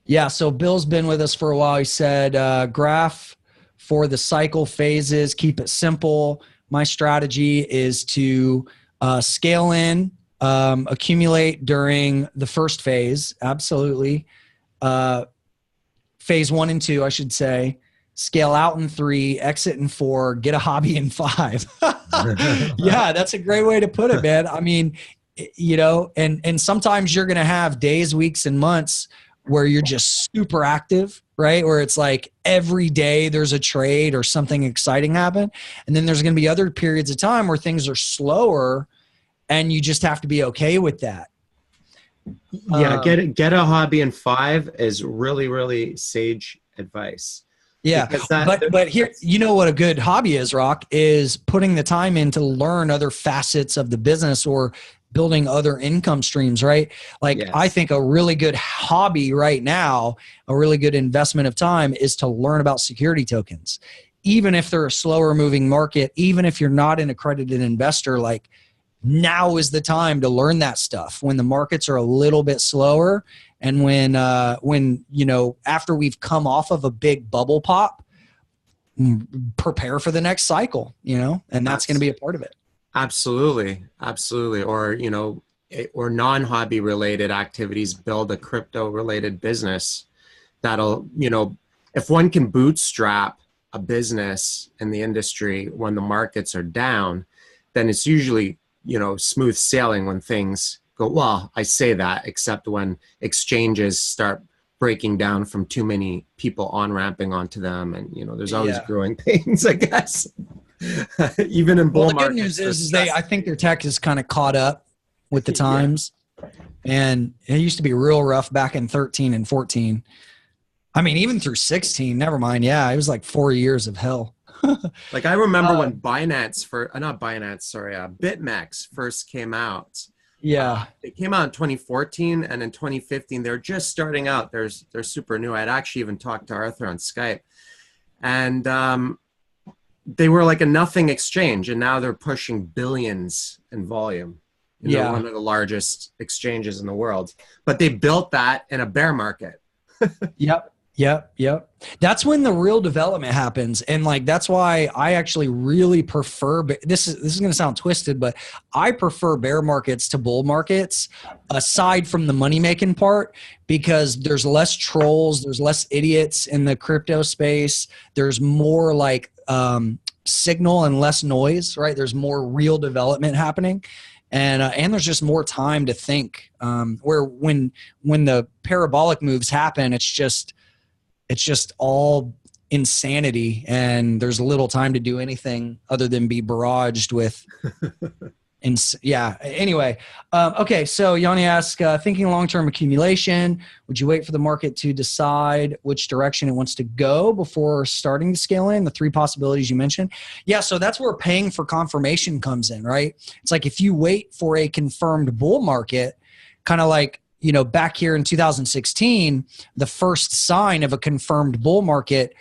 Yeah. So Bill's been with us for a while. He said, graph for the cycle phases, keep it simple. My strategy is to scale in, accumulate during the first phase. Absolutely. Phase 1 and 2, I should say. scale out in 3, exit in 4, get a hobby in 5. Yeah, that's a great way to put it, man. I mean, you know, and sometimes you're going to have days, weeks, and months where you're just super active, right? Where it's like every day there's a trade or something exciting happen. And then there's going to be other periods of time where things are slower and you just have to be okay with that. Yeah, get a hobby in 5 is really, really sage advice. Yeah, but here, you know what a good hobby is, Rock, is putting the time in to learn other facets of the business or building other income streams, right? Like, yes. I think a really good hobby right now, a really good investment of time is to learn about security tokens. Even if they're a slower moving market, even if you're not an accredited investor, like now is the time to learn that stuff when the markets are a little bit slower. And when, you know, after we've come off of a big bubble pop, prepare for the next cycle, you know, and that's going to be a part of it. Absolutely. Absolutely. Or, you know, or non-hobby related activities, build a crypto related business that'll, you know, if one can bootstrap a business in the industry when the markets are down, then it's usually, you know, smooth sailing when things go, well, I say that, except when exchanges start breaking down from too many people on-ramping onto them. And, you know, there's always growing pains, I guess. Even in bull markets. The good news is I think their tech is kind of caught up with the times. And it used to be real rough back in 13 and 14. I mean, even through 16, never mind. Yeah, it was like 4 years of hell. Like I remember when BitMEX first came out. Yeah. It came out in 2014, and in 2015, they're just starting out. They're super new. I'd actually even talked to Arthur on Skype. And they were like a nothing exchange, and now they're pushing billions in volume. They're one of the largest exchanges in the world. But they built that in a bear market. Yep. That's when the real development happens. And like, that's why I actually really prefer, this is going to sound twisted, but I prefer bear markets to bull markets aside from the money making part, because there's less trolls, there's less idiots in the crypto space. There's more like signal and less noise, right? There's more real development happening. And there's just more time to think, where when the parabolic moves happen, it's just all insanity, and there's little time to do anything other than be barraged with. Anyway. Okay. So Yanni asks, thinking long-term accumulation, would you wait for the market to decide which direction it wants to go before starting to scale in? The 3 possibilities you mentioned. Yeah. So that's where paying for confirmation comes in, right? It's like, if you wait for a confirmed bull market, kind of like, you know, back here in 2016, the first sign of a confirmed bull market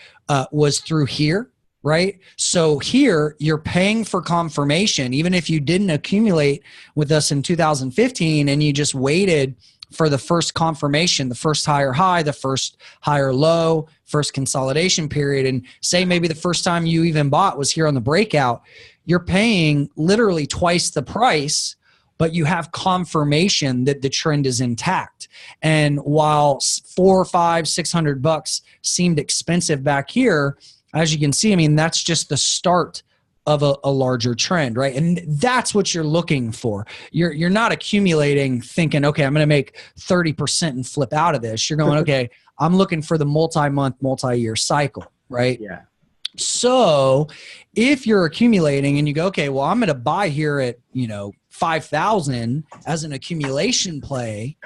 was through here, right? So here you're paying for confirmation, even if you didn't accumulate with us in 2015 and you just waited for the first confirmation, the first higher high, the first higher low, first consolidation period. And say maybe the first time you even bought was here on the breakout, you're paying literally twice the price, but you have confirmation that the trend is intact. And while $400, $500, $600 seemed expensive back here, as you can see, I mean, that's just the start of a larger trend, right? And that's what you're looking for. You're not accumulating thinking, okay, I'm going to make 30% and flip out of this. You're going, okay, I'm looking for the multi-month, multi-year cycle, right? Yeah. So if you're accumulating and you go, okay, well, I'm going to buy here at, 5,000 as an accumulation play,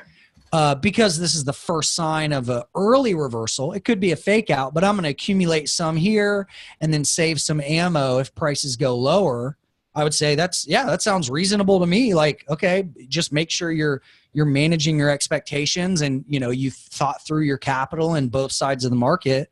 because this is the first sign of an early reversal. It could be a fake out, but I'm going to accumulate some here and then save some ammo if prices go lower. I would say that sounds reasonable to me. Like, okay, just make sure you're managing your expectations and, you've thought through your capital in both sides of the market.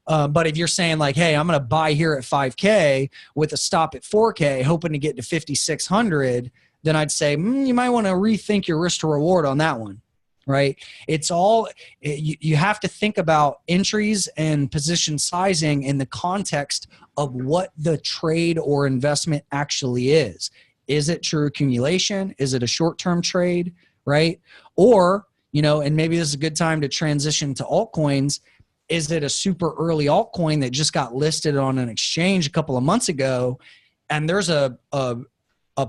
But if you're saying like, hey, I'm going to buy here at 5K with a stop at 4K, hoping to get to 5,600, then I'd say you might want to rethink your risk to reward on that one, right? It's all, you have to think about entries and position sizing in the context of what the trade or investment actually is. Is it true accumulation? Is it a short-term trade, right? Or, and maybe this is a good time to transition to altcoins. is it a super early altcoin that just got listed on an exchange a couple of months ago, and there's a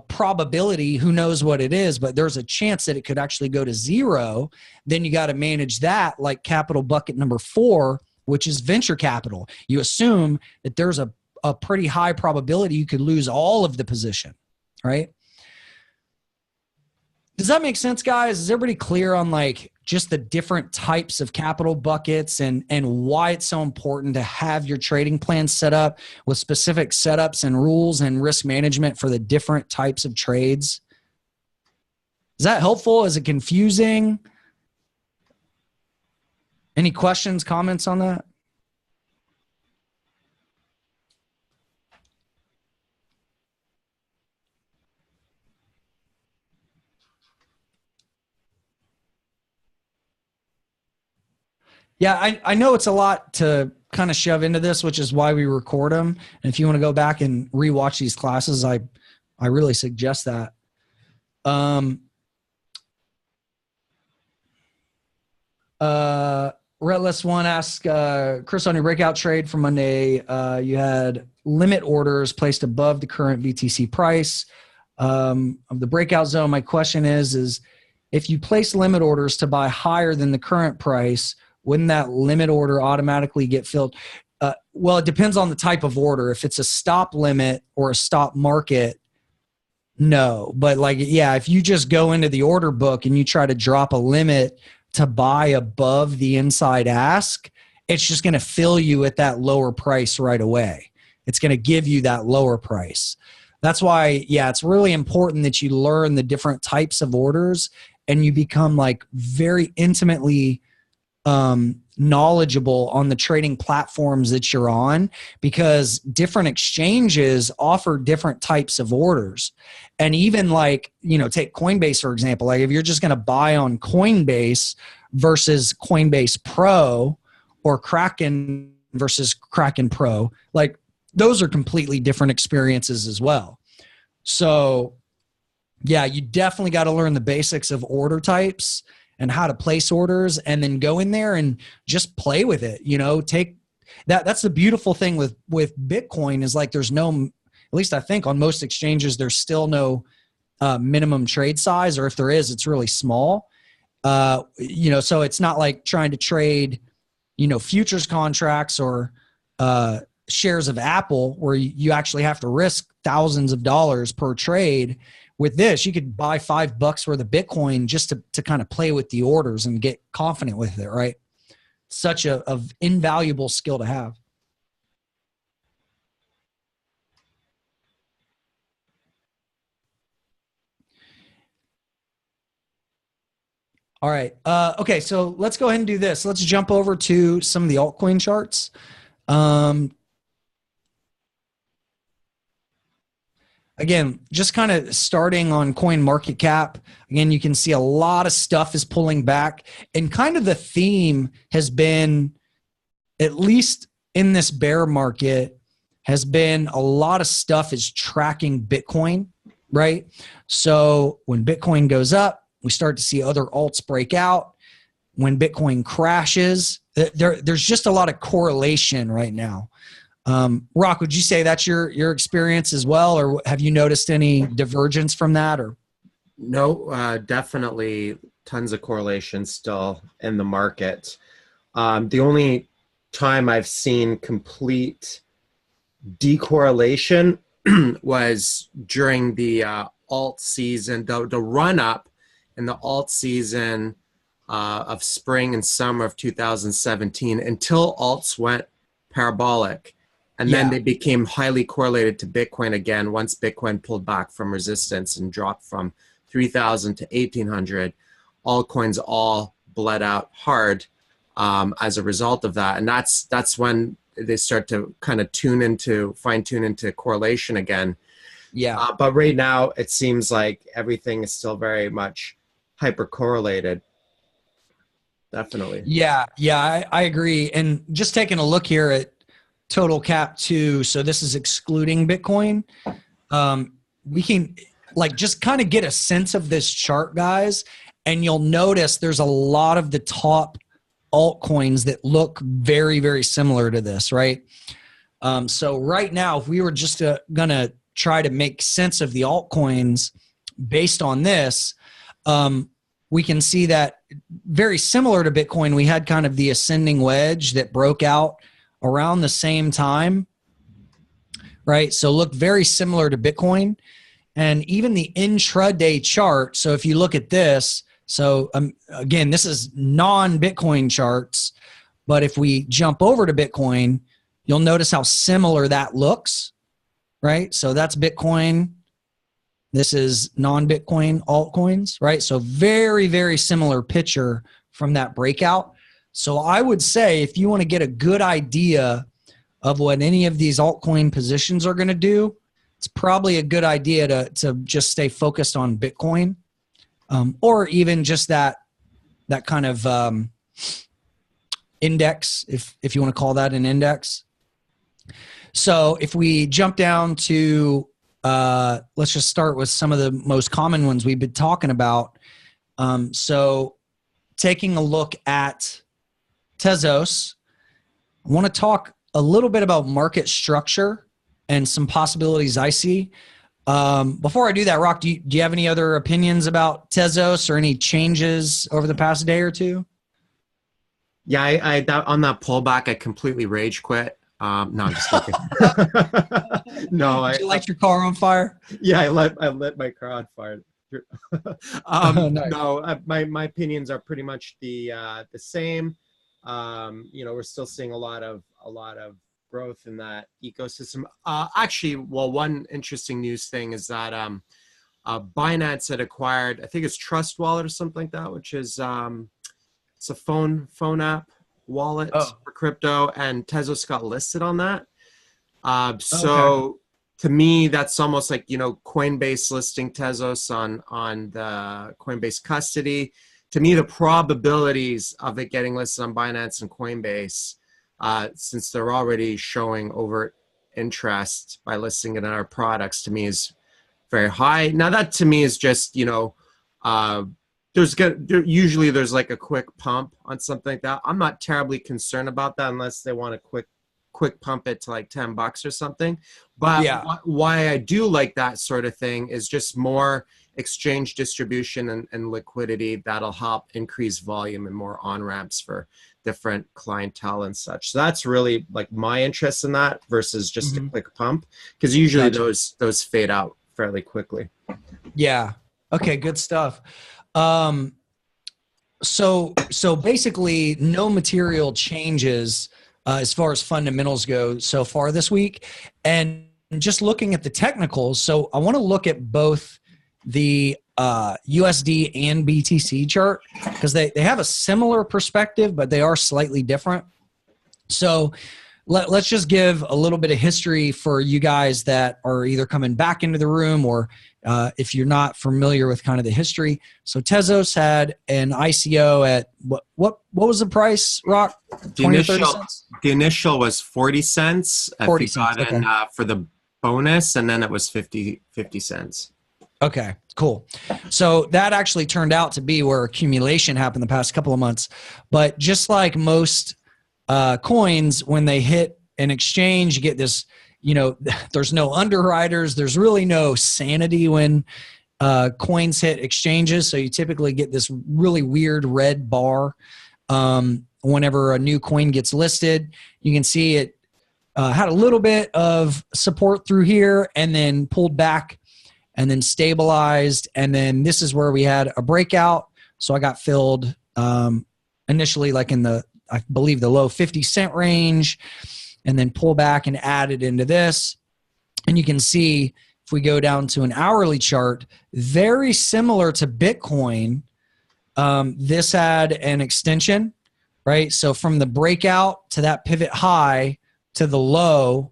probability, who knows what it is, but there's a chance that it could actually go to zero. Then you got to manage that like capital bucket number 4, which is venture capital. You assume that there's a pretty high probability you could lose all of the position, right? Does that make sense, guys? Is everybody clear on like just the different types of capital buckets and why it's so important to have your trading plan set up with specific setups and rules and risk management for the different types of trades? Is that helpful? Is it confusing? Any questions, comments on that? Yeah, I know it's a lot to kind of shove into this, which is why we record them. And if you want to go back and rewatch these classes, I really suggest that. Retless One asks, Chris, on your breakout trade from Monday, you had limit orders placed above the current BTC price of the breakout zone. My question is if you place limit orders to buy higher than the current price, wouldn't that limit order automatically get filled? Well, it depends on the type of order. If it's a stop limit or a stop market, no. But like, yeah, if you just go into the order book and you try to drop a limit to buy above the inside ask, it's just going to fill you at that lower price right away. It's going to give you that lower price. That's why, yeah, it's really important that you learn the different types of orders and you become like very intimately knowledgeable on the trading platforms that you're on, because different exchanges offer different types of orders. And even like, take Coinbase, for example. Like if you're just going to buy on Coinbase versus Coinbase Pro, or Kraken versus Kraken Pro, like those are completely different experiences as well. So yeah, you definitely got to learn the basics of order types and how to place orders, and then go in there and just play with it. Take that. That's the beautiful thing with Bitcoin is like there's no, at least I think on most exchanges, there's still no minimum trade size, or if there is, it's really small. So it's not like trying to trade, futures contracts or shares of Apple where you actually have to risk thousands of dollars per trade. With this, you could buy $5 worth of Bitcoin just to kind of play with the orders and get confident with it, right? Such a invaluable skill to have. All right. Okay, so let's go ahead and do this. Let's jump over to some of the altcoin charts. Again, just kind of starting on CoinMarketCap. Again, you can see a lot of stuff is pulling back. And kind of the theme has been, at least in this bear market, has been a lot of stuff is tracking Bitcoin, right? So when Bitcoin goes up, we start to see other alts break out. When Bitcoin crashes, there's just a lot of correlation right now. Rock, would you say that's your experience as well, or have you noticed any divergence from that? Or no, definitely tons of correlation still in the market. The only time I've seen complete decorrelation was during the alt season, the run up in the alt season of spring and summer of 2017, until alts went parabolic. And then they became highly correlated to Bitcoin again once Bitcoin pulled back from resistance and dropped from 3,000 to 1,800. Altcoins all bled out hard as a result of that. And that's when they start to kind of fine tune into correlation again. Yeah. But right now, it seems like everything is still very much hyper correlated. Definitely. Yeah, I agree. And just taking a look here at Total Cap 2, so this is excluding Bitcoin. We can like just kind of get a sense of this chart, guys, and you'll notice there's a lot of the top altcoins that look very, very similar to this, right? So right now, if we were just going to try to make sense of the altcoins based on this, we can see that very similar to Bitcoin, we had kind of the ascending wedge that broke out around the same time, right? So look very similar to Bitcoin. And even the intraday chart, so if you look at this, so again, this is non-Bitcoin charts, but if we jump over to Bitcoin, you'll notice how similar that looks, right? So that's Bitcoin. This is non-Bitcoin altcoins, right? So very, very similar picture from that breakout. So I would say if you want to get a good idea of what any of these altcoin positions are going to do, it's probably a good idea to just stay focused on Bitcoin, or even just that kind of index, if you want to call that an index. So if we jump down to, let's just start with some of the most common ones we've been talking about. So taking a look at Tezos, I want to talk a little bit about market structure and some possibilities I see. Before I do that, Rock, do you have any other opinions about Tezos or any changes over the past day or two? Yeah, on that pullback, I completely rage quit. No, I'm just kidding. No, Did you light your car on fire? Yeah, I lit my car on fire. Nice. No, my opinions are pretty much the same. We're still seeing a lot of growth in that ecosystem. Actually, well, one interesting news thing is that Binance had acquired, I think it's Trust Wallet or something like that, which is it's a phone app wallet for crypto, and Tezos got listed on that. So to me, that's almost like, Coinbase listing Tezos on the Coinbase custody. To me, the probabilities of it getting listed on Binance and Coinbase, since they're already showing overt interest by listing it in our products, to me is very high. Now that to me is just, usually there's like a quick pump on something like that. I'm not terribly concerned about that unless they want to quick pump it to like $10 or something. But yeah, why I do like that sort of thing is just more exchange distribution and liquidity that'll help increase volume and more on-ramps for different clientele and such. So that's really like my interest in that versus just a quick pump, because usually those fade out fairly quickly. Yeah. Okay, good stuff. So basically no material changes as far as fundamentals go so far this week. And just looking at the technicals, so I want to look at both the USD and BTC chart because they have a similar perspective, but they are slightly different. So let's just give a little bit of history for you guys that are either coming back into the room or if you're not familiar with kind of the history. So Tezos had an ICO at what was the price, Rock? 20 or 30 cents? The initial was 40 cents. 40 cents, in, for the bonus, and then it was 50 cents. Okay, cool. So that actually turned out to be where accumulation happened the past couple of months. But just like most coins, when they hit an exchange, you get this, there's no underwriters. There's really no sanity when coins hit exchanges. So you typically get this really weird red bar whenever a new coin gets listed. You can see it had a little bit of support through here and then pulled back and then stabilized. And then this is where we had a breakout. So I got filled initially like in I believe the low 50-cent range, and then pull back and added into this. And you can see if we go down to an hourly chart, very similar to Bitcoin, this had an extension, right? So from the breakout to that pivot high to the low,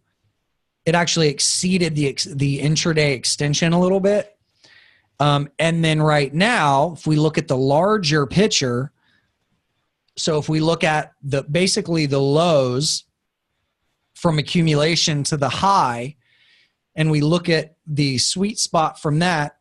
it actually exceeded the intraday extension a little bit. And then right now, if we look at the larger picture, so if we look at basically the lows from accumulation to the high, and we look at the sweet spot from that,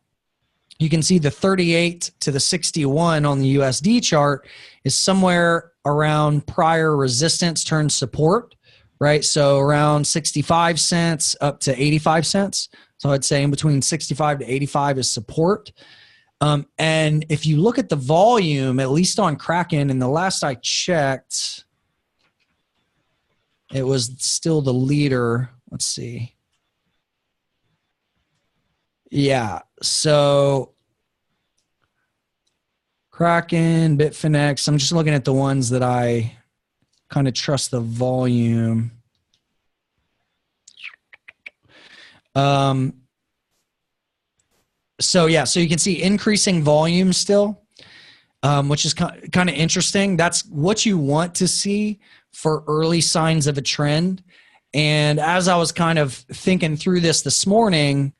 you can see the 38 to the 61 on the USD chart is somewhere around prior resistance turns support, right? So around 65 cents up to 85 cents. So I'd say in between 65 to 85 is support. And if you look at the volume, at least on Kraken, and the last I checked, it was still the leader. Let's see. Yeah. So Kraken, Bitfinex. I'm just looking at the ones that I kind of trust the volume. So yeah, so you can see increasing volume still, which is kind of interesting. That's what you want to see for early signs of a trend. And as I was kind of thinking through this morning,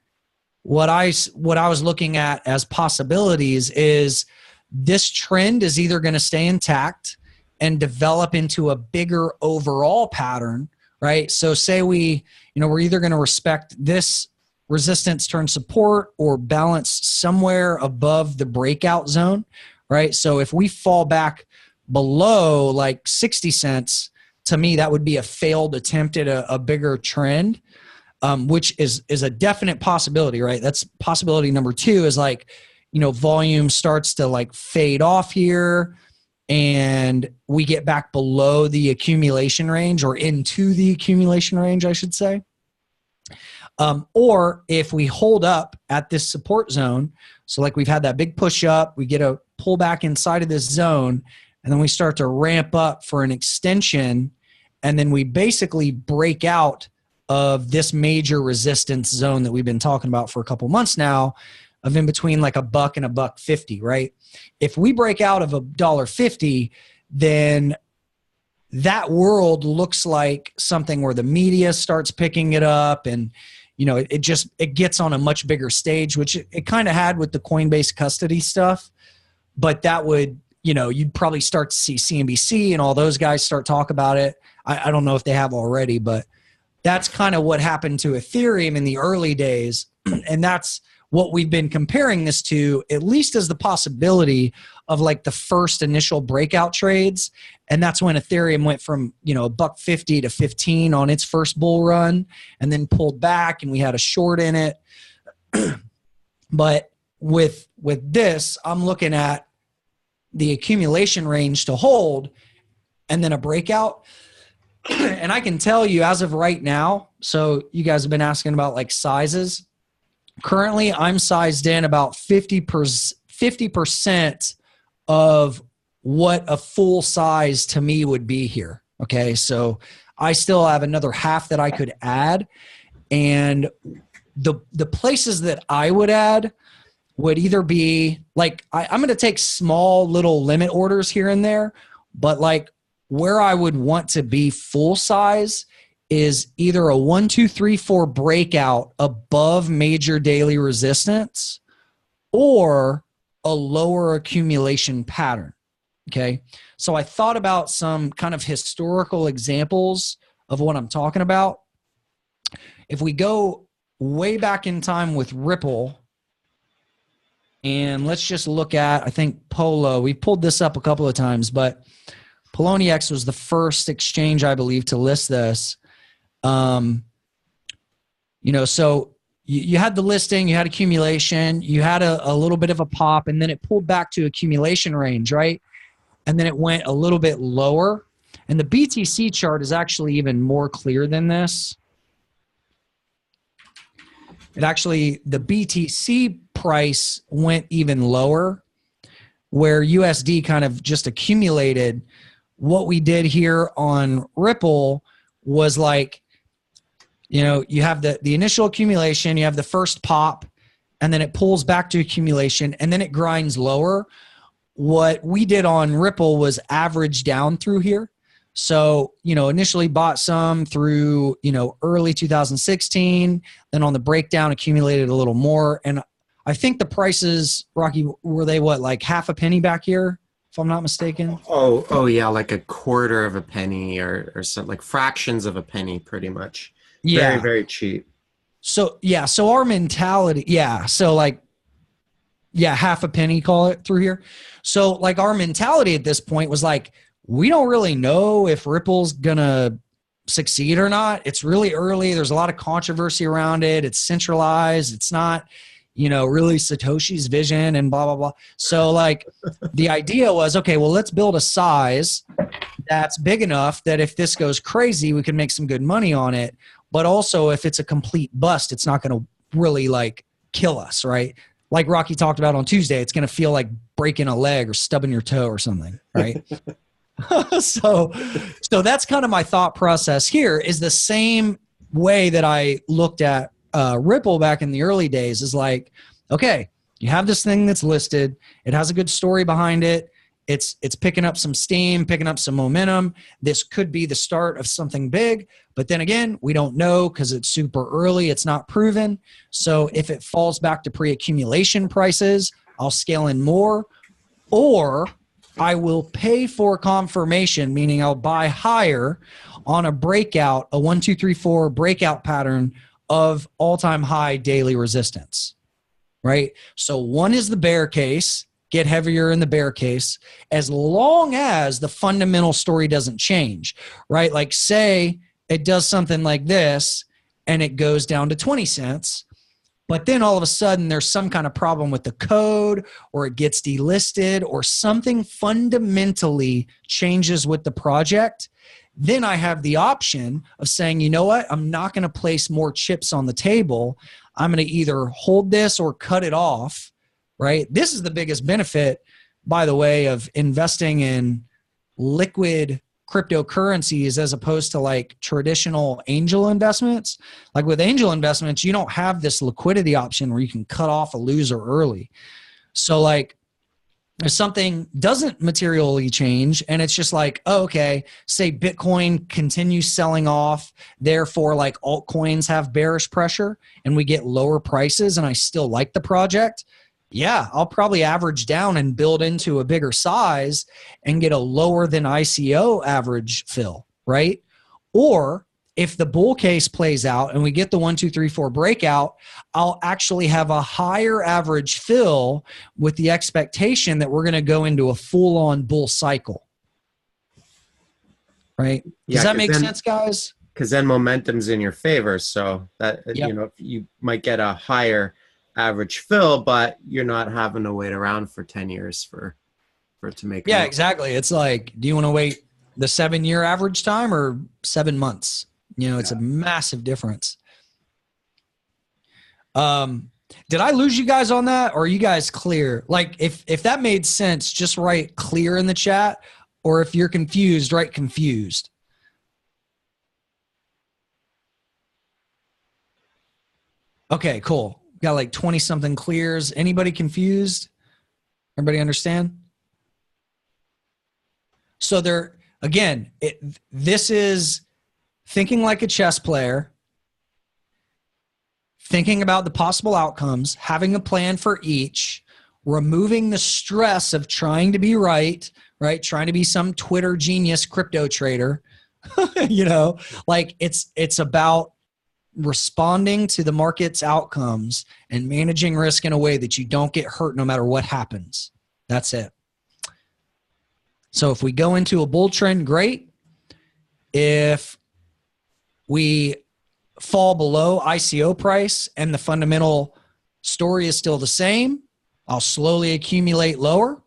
what I was looking at as possibilities is this trend is either going to stay intact and develop into a bigger overall pattern, right? So say we're either going to respect this resistance turn support or balance somewhere above the breakout zone, right? So if we fall back below like 60 cents, to me, that would be a failed attempt at a bigger trend, which is a definite possibility, right? That's possibility number two is like, volume starts to like fade off here and we get back below the accumulation range or into the accumulation range, I should say. Or if we hold up at this support zone, so like we've had that big push up, we get a pull back inside of this zone, and then we start to ramp up for an extension, and then we basically break out of this major resistance zone that we've been talking about for a couple months now, of in between like $1 and $1.50, right? If we break out of $1.50, then that world looks like something where the media starts picking it up and it gets on a much bigger stage, which it kind of had with the Coinbase custody stuff. But that would, you'd probably start to see CNBC and all those guys start talk about it. I don't know if they have already, but that's kind of what happened to Ethereum in the early days. And that's what we've been comparing this to, at least as the possibility of like the first initial breakout trades. And that's when Ethereum went from, $1.50 to 15 on its first bull run and then pulled back and we had a short in it. But with this, I'm looking at the accumulation range to hold and then a breakout. And I can tell you as of right now, so you guys have been asking about like sizes. Currently, I'm sized in about 50% of what a full size to me would be here. Okay, so I still have another half that I could add. And the places that I would add would either be like, I'm going to take small little limit orders here and there, but like where I would want to be full size is either a 1, 2, 3, 4 breakout above major daily resistance or a lower accumulation pattern. Okay. So I thought about some kind of historical examples of what I'm talking about. If we go way back in time with Ripple, and let's just look at, I think Polo, we pulled this up a couple of times, but Poloniex was the first exchange, I believe, to list this. So you had the listing, you had accumulation, you had a little bit of a pop, and then it pulled back to accumulation range, right? And then it went a little bit lower. And the BTC chart is actually even more clear than this. The BTC price went even lower, where USD kind of just accumulated. What we did here on Ripple was like, you have the initial accumulation, you have the first pop, and then it pulls back to accumulation, and then it grinds lower. What we did on Ripple was average down through here. So, initially bought some through, early 2016, then on the breakdown accumulated a little more. And I think the prices, Rocky, were they what, like half a penny back here, if I'm not mistaken? Oh yeah, like a quarter of a penny or something, like fractions of a penny pretty much. Yeah. Very, very cheap. So, yeah. So our mentality, yeah. So like, yeah, half a penny, call it through here. So like our mentality at this point was like, we don't really know if Ripple's going to succeed or not. It's really early. There's a lot of controversy around it. It's centralized. It's not, really Satoshi's vision and blah, blah, blah. So like the idea was, okay, well, let's build a size that's big enough that if this goes crazy, we can make some good money on it. But also if it's a complete bust, it's not going to really like kill us, right? Like Rocky talked about on Tuesday, it's going to feel like breaking a leg or stubbing your toe or something, right? So that's kind of my thought process here. Is the same way that I looked at Ripple back in the early days. Is like, okay, you have this thing that's listed. It has a good story behind it. It's picking up some steam, picking up some momentum. This could be the start of something big. But then again, we don't know because it's super early. It's not proven. So if it falls back to pre-accumulation prices, I'll scale in more, or I will pay for confirmation, meaning I'll buy higher on a breakout, a 1, 2, 3, 4 breakout pattern of all-time high daily resistance, right? So 1 is the bear case, get heavier in the bear case, as long as the fundamental story doesn't change, right? Like say it does something like this and it goes down to 20 cents, but then all of a sudden there's some kind of problem with the code or it gets delisted or something fundamentally changes with the project. Then I have the option of saying, you know what, I'm not going to place more chips on the table. I'm going to either hold this or cut it off, right? This is the biggest benefit, by the way, of investing in liquid cryptocurrencies as opposed to like traditional angel investments. Like with angel investments, you don't have this liquidity option where you can cut off a loser early. So like if something doesn't materially change and it's just like, oh, okay, say Bitcoin continues selling off, therefore like altcoins have bearish pressure and we get lower prices and I still like the project, yeah, I'll probably average down and build into a bigger size and get a lower than ICO average fill, right? Or if the bull case plays out and we get the 1, 2, 3, 4 breakout, I'll actually have a higher average fill with the expectation that we're going to go into a full-on bull cycle. Right? Does that make sense, guys? Because then momentum's in your favor. So that, you might get a higher average fill, but you're not having to wait around for 10 years for it to make. Yeah, exactly. It's like, do you want to wait the 7-year average time or 7 months? It's a massive difference. Did I lose you guys on that, or are you guys clear? Like, if that made sense, just write clear in the chat, or if you're confused, write confused. Okay, cool. Got like 20-something clears. Anybody confused? Everybody understand? So this is thinking like a chess player, thinking about the possible outcomes, having a plan for each, removing the stress of trying to be right? Trying to be some Twitter genius crypto trader. Like it's about responding to the market's outcomes and managing risk in a way that you don't get hurt no matter what happens. That's it. So if we go into a bull trend, great. If we fall below ICO price and the fundamental story is still the same, I'll slowly accumulate lower.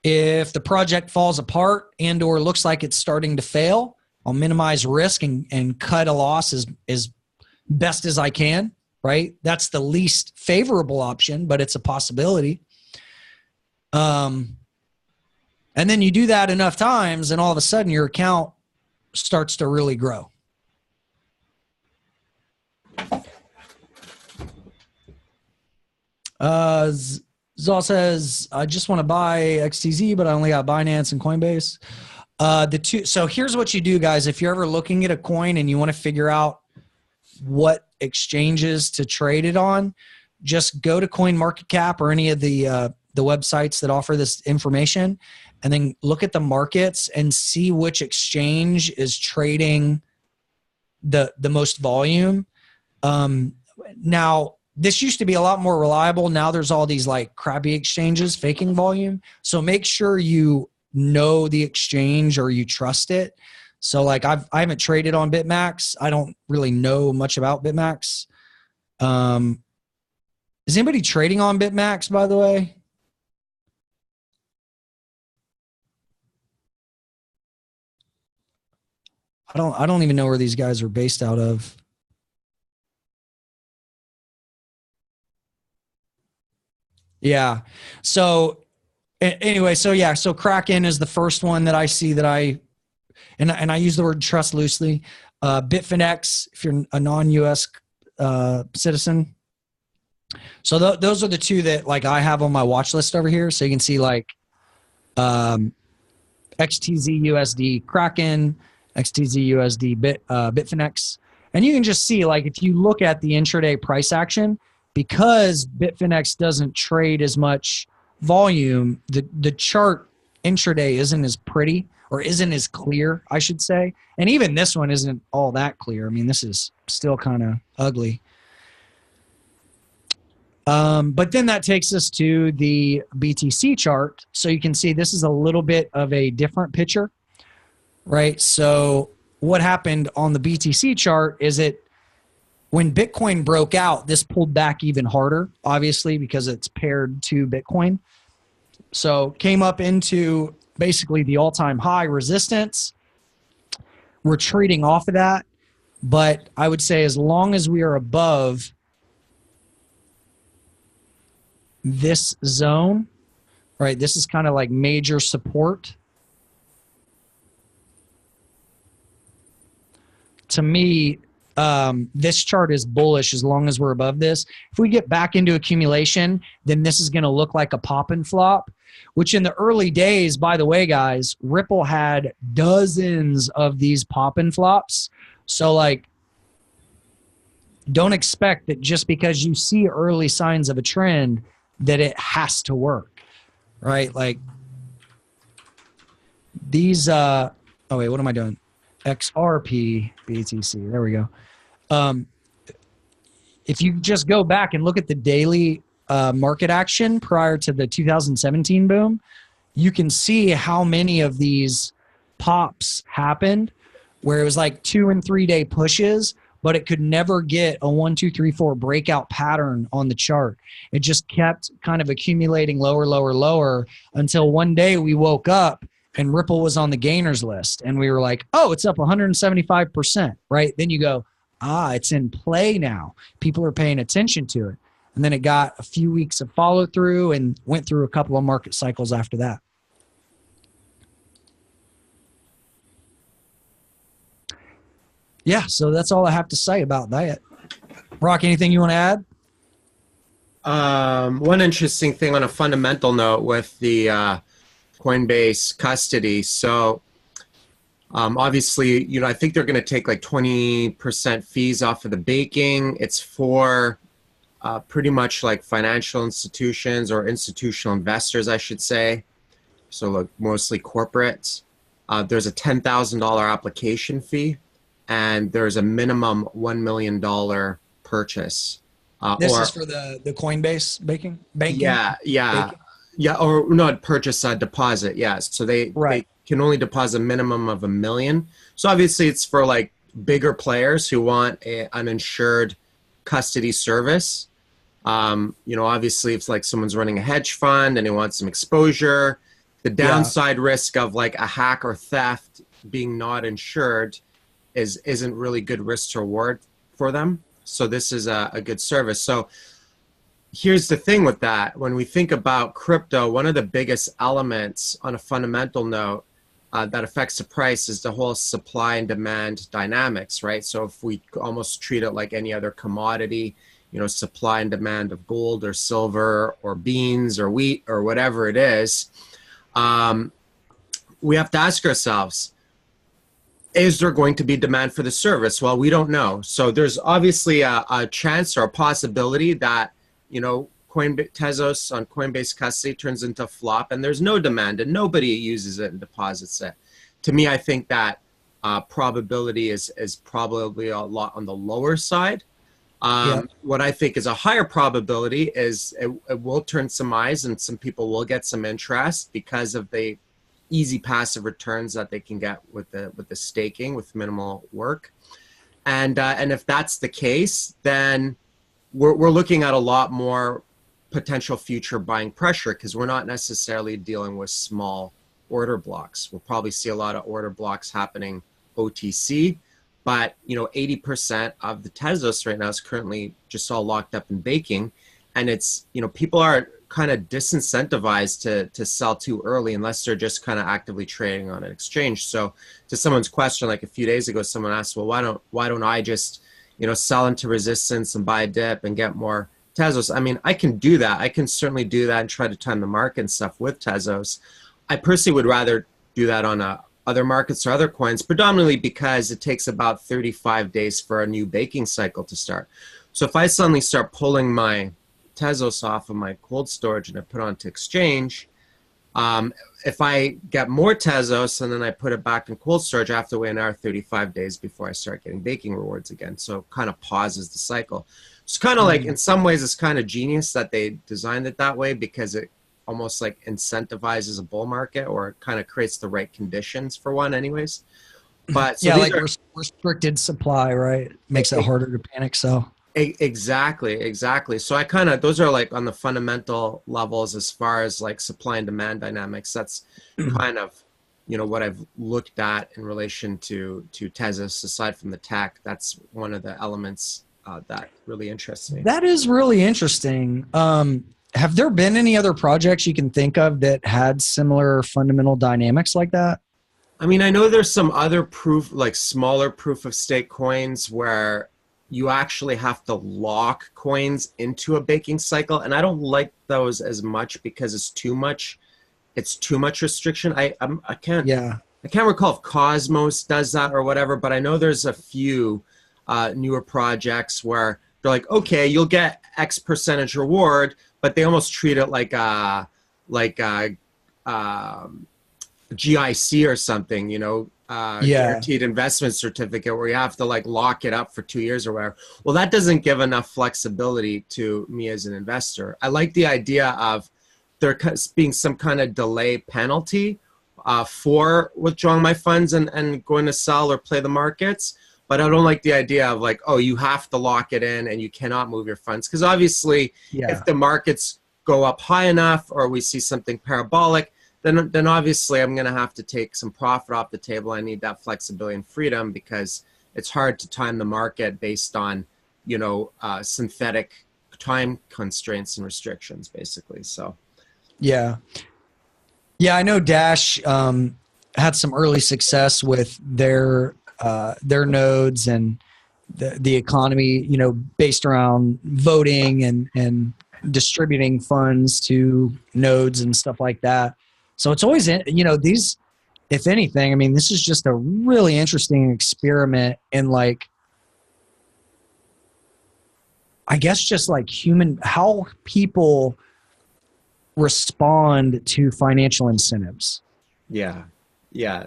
If the project falls apart and or looks like it's starting to fail, I'll minimize risk and cut a loss as best as I can, right? That's the least favorable option, but it's a possibility. And then you do that enough times and all of a sudden your account starts to really grow. Zal says, I just want to buy XTZ, but I only got Binance and Coinbase. So here's what you do, guys. If you're ever looking at a coin and you want to figure out what exchanges to trade it on, just go to CoinMarketCap or any of the websites that offer this information, and then look at the markets and see which exchange is trading the most volume. Now, this used to be a lot more reliable. Now there's all these like crappy exchanges faking volume. So make sure you know the exchange or you trust it. So like I haven't traded on BitMax. I don't really know much about BitMax. Is anybody trading on BitMax, by the way? I don't even know where these guys are based out of. Yeah. So anyway, so yeah, so Kraken is the first one that I see that and I use the word trust loosely. Bitfinex, if you're a non-US citizen. So those are the two that like I have on my watch list over here. So you can see like XTZ USD Kraken, XTZ USD Bitfinex. And you can just see like if you look at the intraday price action, because Bitfinex doesn't trade as much volume, the chart intraday isn't as pretty or isn't as clear, I should say. And even this one isn't all that clear. I mean, this is still kind of ugly. But then that takes us to the BTC chart. So you can see this is a little bit of a different picture, right? So what happened on the BTC chart is when Bitcoin broke out, this pulled back even harder, obviously, because it's paired to Bitcoin. So came up into basically the all-time high resistance, retreating off of that. But I would say as long as we are above this zone, right, this is kind of like major support. To me, this chart is bullish as long as we're above this. If we get back into accumulation, then this is going to look like a pop and flop, which in the early days, by the way, guys, Ripple had dozens of these pop and flops. So like, don't expect that just because you see early signs of a trend that it has to work, right? Like these, oh wait, what am I doing? XRP BTC, there we go. If you just go back and look at the daily market action prior to the 2017 boom, you can see how many of these pops happened where it was like 2 and 3 day pushes, but it could never get a 1, 2, 3, 4 breakout pattern on the chart. It just kept kind of accumulating lower, lower, lower until one day we woke up and Ripple was on the gainers list. And we were like, oh, it's up 175%, right? Then you go, it's in play now. People are paying attention to it. And then it got a few weeks of follow through and went through a couple of market cycles after that. Yeah, so that's all I have to say about that. Rock, anything you want to add? One interesting thing on a fundamental note with the Coinbase custody. So obviously, I think they're going to take like 20% fees off of the baking. It's for pretty much like financial institutions or institutional investors, I should say. So like mostly corporates. There's a $10,000 application fee, and there's a minimum $1 million purchase. This is for the Coinbase banking? Yeah. Baking? Yeah, or not purchase, deposit. Yeah, so they can only deposit a minimum of $1 million. So obviously, it's for like bigger players who want an insured custody service. Obviously, if it's like someone's running a hedge fund and they want some exposure, the downside risk of like a hack or theft being not insured isn't really good risk to reward for them. So this is a good service. So here's the thing with that. When we think about crypto, one of the biggest elements on a fundamental note that affects the price is the whole supply and demand dynamics, right? So if we almost treat it like any other commodity, supply and demand of gold or silver or beans or wheat or whatever it is, we have to ask ourselves, is there going to be demand for the service? Well, we don't know. So there's obviously a chance or a possibility that Tezos on Coinbase custody turns into a flop and there's no demand and nobody uses it and deposits it. To me, I think that probability is probably a lot on the lower side. What I think is a higher probability is it will turn some eyes and some people will get some interest because of the easy passive returns that they can get with the staking with minimal work. And if that's the case, then we're looking at a lot more potential future buying pressure, because we're not necessarily dealing with small order blocks. We'll probably see a lot of order blocks happening OTC, but 80% of the Tezos right now is currently just all locked up in baking, and it's people are kind of disincentivized to sell too early unless they're just kind of actively trading on an exchange. So to someone's question, like a few days ago, someone asked, well, why don't I just sell into resistance and buy a dip and get more Tezos? I mean, I can do that. I can certainly do that and try to time the market and stuff with Tezos. I personally would rather do that on other markets or other coins, predominantly because it takes about 35 days for a new baking cycle to start. So if I suddenly start pulling my Tezos off of my cold storage and I put it onto exchange, if I get more Tezos and then I put it back in cold storage, I have to wait another 35 days before I start getting baking rewards again. So it kind of pauses the cycle. It's kind of like, in some ways, it's kind of genius that they designed it that way, because it almost like incentivizes a bull market, or it kind of creates the right conditions for one anyways. But so yeah, like restricted supply, right? Makes it harder to panic sell. Exactly. So I kind of, those are like on the fundamental levels as far as like supply and demand dynamics. That's kind of, what I've looked at in relation to Tezos. Aside from the tech, that's one of the elements that really interests me. That is really interesting. Have there been any other projects you can think of that had similar fundamental dynamics like that? I mean, I know there's some other smaller proof of stake coins where you actually have to lock coins into a baking cycle, and I don't like those as much because it's too much restriction. I can't recall if Cosmos does that or whatever, but I know there's a few newer projects where they're like, okay, you'll get X percentage reward, but they almost treat it like a GIC or something, guaranteed investment certificate, where you have to like lock it up for 2 years or whatever. Well, that doesn't give enough flexibility to me as an investor. I like the idea of there being some kind of delay penalty for withdrawing my funds and going to sell or play the markets. But I don't like the idea of like, oh, you have to lock it in and you cannot move your funds. Because obviously, if the markets go up high enough or we see something parabolic, then obviously I'm going to have to take some profit off the table. I need that flexibility and freedom, because it's hard to time the market based on, synthetic time constraints and restrictions, basically. So, yeah, I know Dash had some early success with their nodes and the economy, based around voting and distributing funds to nodes and stuff like that. So it's always, these, if anything, I mean, this is just a really interesting experiment in like, I guess just like how people respond to financial incentives. Yeah.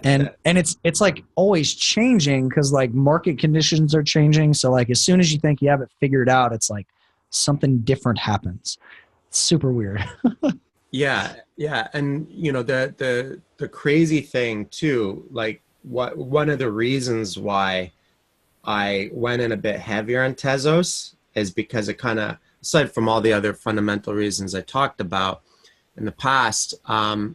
And it's like always changing, because like market conditions are changing. So like as soon as you think you have it figured out, it's like something different happens. It's super weird. Yeah. And the crazy thing too, like one of the reasons why I went in a bit heavier on Tezos is because it kind of, aside from all the other fundamental reasons I talked about in the past,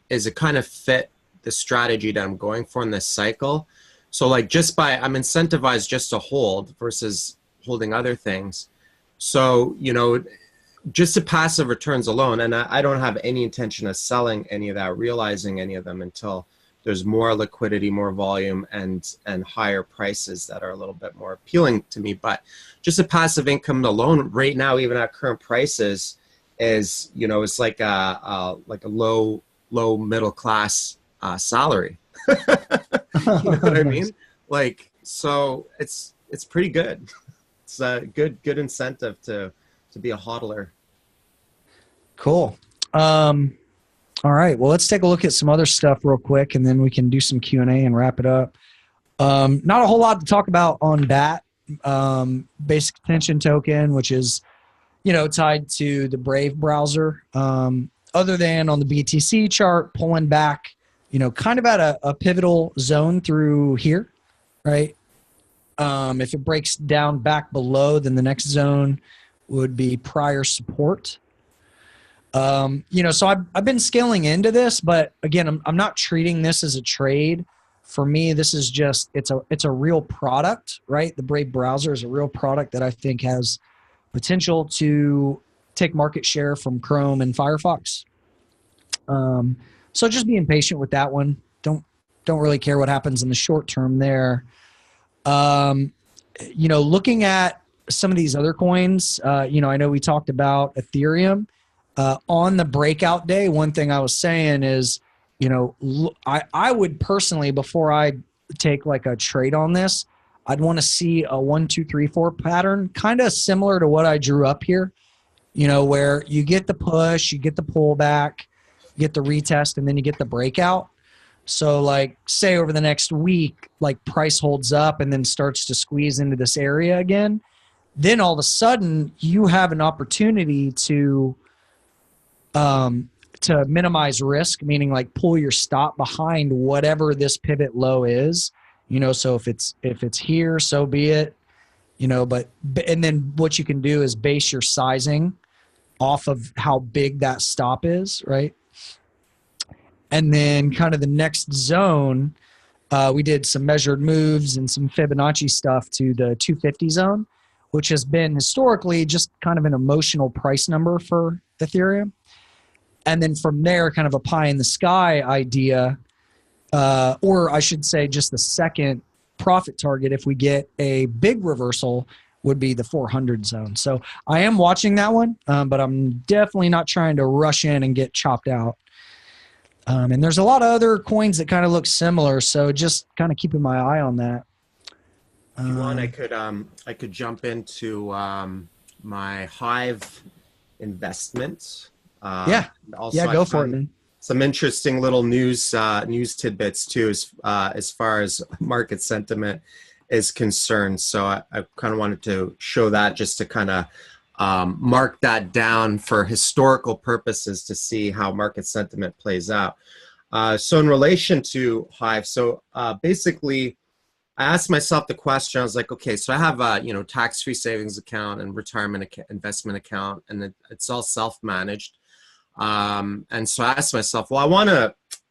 is it kind of fit the strategy that I'm going for in this cycle. So like I'm incentivized just to hold versus holding other things. So, just the passive returns alone, and I don't have any intention of selling any of that, realizing any of them until there's more liquidity, more volume, and higher prices that are a little bit more appealing to me. But just the passive income alone right now, even at current prices, is, it's like a low middle class salary. You know what I mean? Like, so it's pretty good. It's a good incentive to be a hodler. Cool. All right. Well, let's take a look at some other stuff real quick, and then we can do some Q&A and wrap it up. Not a whole lot to talk about on BAT, basic attention token, which is, tied to the Brave browser. Other than on the BTC chart, pulling back, kind of at a pivotal zone through here, right? If it breaks down back below, then the next zone would be prior support. So I've been scaling into this, but again, I'm not treating this as a trade. For me, this is just, it's a real product, right? The Brave browser is a real product that I think has potential to take market share from Chrome and Firefox. So just being patient with that one. Don't really care what happens in the short term there. Looking at some of these other coins, I know we talked about Ethereum. On the breakout day, one thing I was saying is, I would personally, before I take like a trade on this, I'd want to see a 1, 2, 3, 4 pattern, kind of similar to what I drew up here, where you get the push, you get the pullback, you get the retest, and then you get the breakout. So like say over the next week, like price holds up and then starts to squeeze into this area again, then all of a sudden you have an opportunity to minimize risk, meaning like pull your stop behind whatever this pivot low is, so if it's here, so be it, and then what you can do is base your sizing off of how big that stop is, right? And then kind of the next zone, we did some measured moves and some Fibonacci stuff to the 250 zone, which has been historically just kind of an emotional price number for Ethereum. And then from there, kind of a pie in the sky idea, or I should say just the second profit target if we get a big reversal would be the 400 zone. So I am watching that one, but I'm definitely not trying to rush in and get chopped out. And there's a lot of other coins that kind of look similar, so just kind of keeping my eye on that. If you want, I could jump into my Hive investments. Go for it, man. Some interesting little news tidbits too, as far as market sentiment is concerned. So I kind of wanted to show that just to kind of mark that down for historical purposes to see how market sentiment plays out. So in relation to Hive, basically I asked myself the question, I was like, okay, so I have a tax-free savings account and retirement investment account, and it's all self-managed. And so I asked myself, well,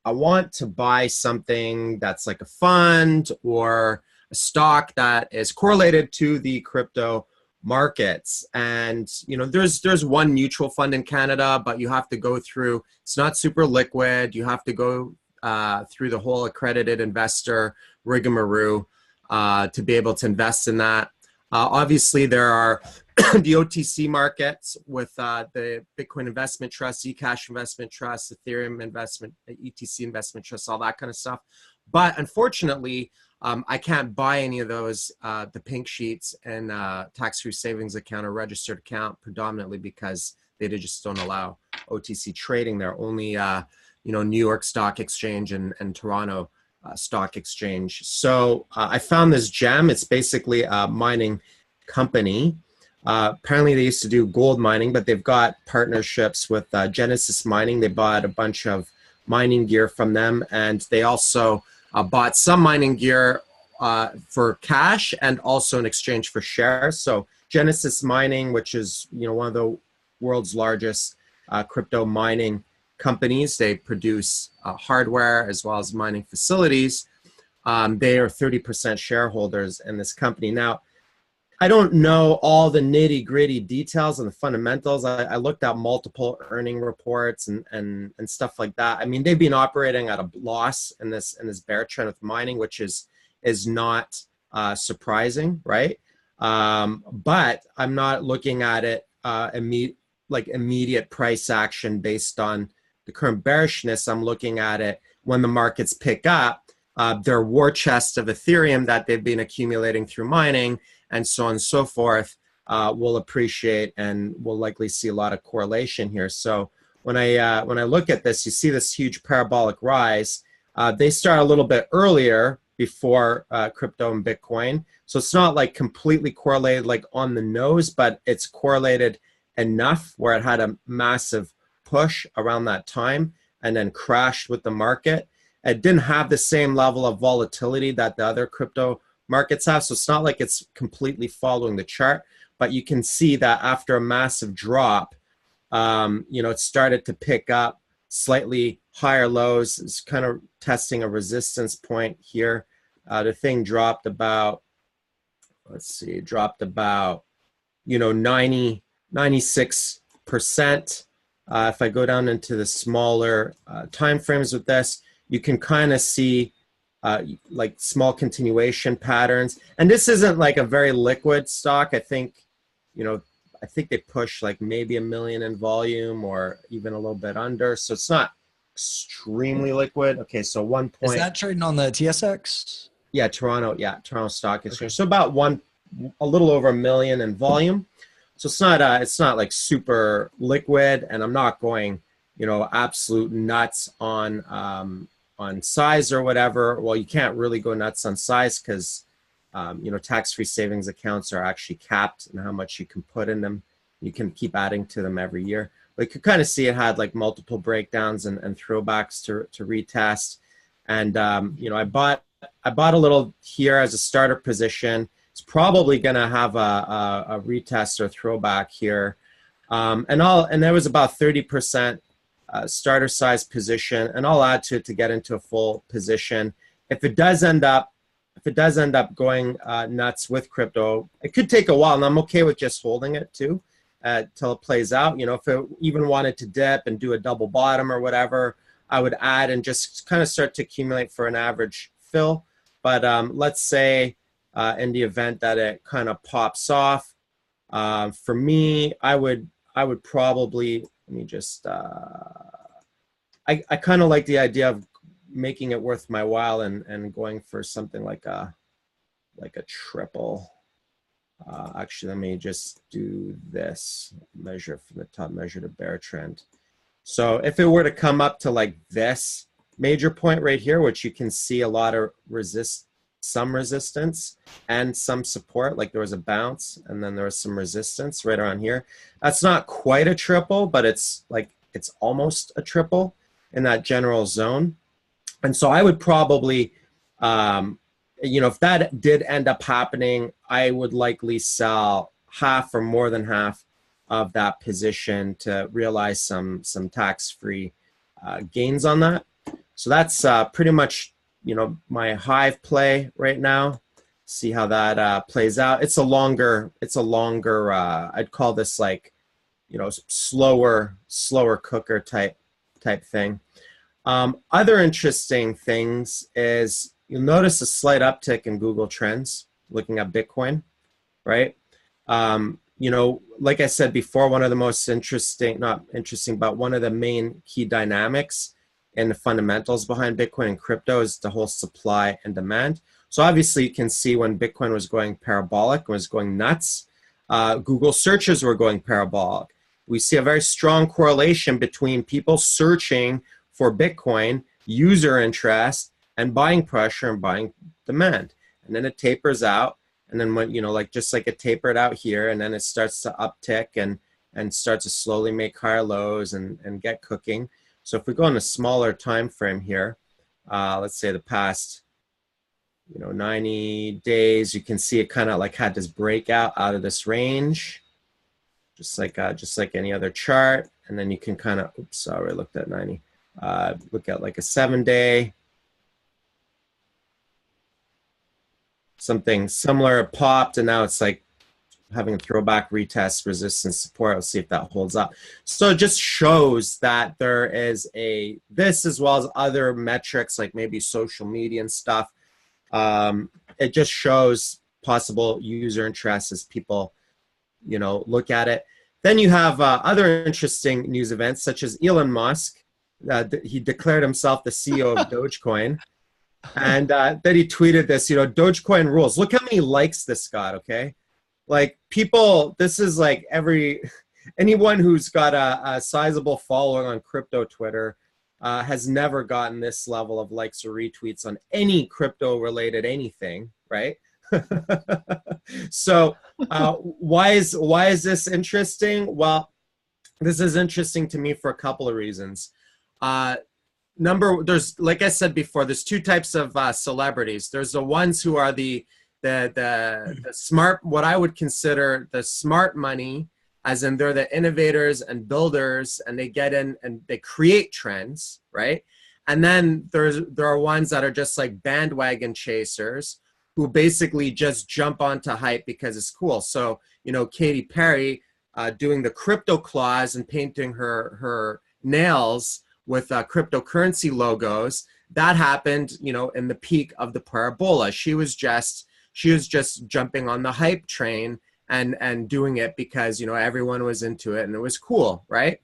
I want to buy something that's like a fund or a stock that is correlated to the crypto markets. And there's one mutual fund in Canada, but you have to go through, it's not super liquid, you have to go through the whole accredited investor rigmarole to be able to invest in that. Obviously there are the OTC markets with the Bitcoin Investment Trust, Zcash Investment Trust, Ethereum Investment, ETC Investment Trust, all that kind of stuff. But unfortunately, I can't buy any of those, the pink sheets and tax-free savings account or registered account, predominantly because they just don't allow OTC trading there. Only New York Stock Exchange and Toronto Stock Exchange. So I found this gem. It's basically a mining company. Apparently they used to do gold mining, but they've got partnerships with Genesis Mining. They bought a bunch of mining gear from them, and they also bought some mining gear for cash and also in exchange for shares. So Genesis Mining, which is one of the world's largest crypto mining companies, they produce hardware as well as mining facilities. They are 30% shareholders in this company. Now, I don't know all the nitty gritty details and the fundamentals. I looked at multiple earning reports and stuff like that. I mean, they've been operating at a loss in this bear trend with mining, which is not surprising, right? But I'm not looking at it immediate price action based on the current bearishness. I'm looking at it when the markets pick up, their war chest of Ethereum that they've been accumulating through mining, and so on and so forth, will appreciate, and we'll likely see a lot of correlation here. So when I look at this, you see this huge parabolic rise. They start a little bit earlier before crypto and Bitcoin. So it's not like completely correlated like on the nose, but it's correlated enough where it had a massive push around that time and then crashed with the market. It didn't have the same level of volatility that the other crypto markets have. So it's not like it's completely following the chart, but you can see that after a massive drop, it started to pick up slightly higher lows. It's kind of testing a resistance point here. The thing dropped about, dropped about, 96%. If I go down into the smaller time frames with this, you can kind of see like small continuation patterns. And this isn't like a very liquid stock. I think they push like maybe 1 million in volume or even a little bit under. So it's not extremely liquid. Okay, so 1 point. Is that trading on the TSX? Yeah, Toronto Stock Exchange. Okay. So about a little over 1 million in volume. So it's not like super liquid, and I'm not going, absolute nuts on size or whatever. Well, you can't really go nuts on size because tax-free savings accounts are actually capped in how much you can put in them. You can keep adding to them every year. But you could kind of see it had like multiple breakdowns and throwbacks to retest. And I bought a little here as a starter position. It's probably going to have a retest or throwback here. And there was about 30% starter size position, and I'll add to it to get into a full position. If it does end up going nuts with crypto, it could take a while, and I'm okay with just holding it too till it plays out. If it even wanted to dip and do a double bottom or whatever, I would add and just kind of start to accumulate for an average fill. But let's say in the event that it kind of pops off, for me, I would probably, let me just, I kind of like the idea of making it worth my while and going for something like a triple. Actually, let me just do this, measure from the top, measure the bear trend. So if it were to come up to like this major point right here, which you can see a lot of some resistance and some support, like there was a bounce and then there was some resistance right around here. That's not quite a triple, but it's almost a triple in that general zone. And so I would probably, if that did end up happening, I would likely sell half or more than half of that position to realize some tax-free gains on that. So that's pretty much my Hive play right now. See how that plays out. It's a longer I'd call this like slower cooker type thing. Other interesting things is you'll notice a slight uptick in Google Trends looking at Bitcoin, right? Like I said before, one of the most not interesting, but one of the main key dynamics and the fundamentals behind Bitcoin and crypto is the whole supply and demand. So obviously you can see when Bitcoin was going parabolic, was going nuts, Google searches were going parabolic. We see a very strong correlation between people searching for Bitcoin, user interest, and buying pressure and buying demand. And then it tapers out. And then when, just like it tapered out here, and then it starts to uptick and starts to slowly make higher lows and get cooking. So if we go on a smaller time frame here, let's say the past 90 days, you can see it kind of like had this breakout out of this range, just like any other chart. And then you can kind of, oops, sorry, I looked at 90. Look at like a 7-day. Something similar popped, and now it's like having a throwback, retest, resistance, support. Let's see if that holds up. So it just shows that there is this as well as other metrics like maybe social media and stuff. It just shows possible user interest as people, look at it. Then you have other interesting news events such as Elon Musk. He declared himself the CEO of Dogecoin. And then he tweeted this, Dogecoin rules. Look how many likes this got, okay? Like people, this is like anyone who's got a sizable following on crypto Twitter has never gotten this level of likes or retweets on any crypto related anything, right? So why is this interesting? Well, this is interesting to me for a couple of reasons. there's, like I said before, there's two types of celebrities. There's the ones who are the smart, what I would consider the smart money, as in they're the innovators and builders, and they get in and they create trends, right? And then there are ones that are just like bandwagon chasers who basically just jump onto hype because it's cool. So, you know, Katy Perry doing the crypto claws and painting her nails with cryptocurrency logos, that happened, you know, in the peak of the parabola. She was just jumping on the hype train and doing it because, you know, everyone was into it and it was cool, right?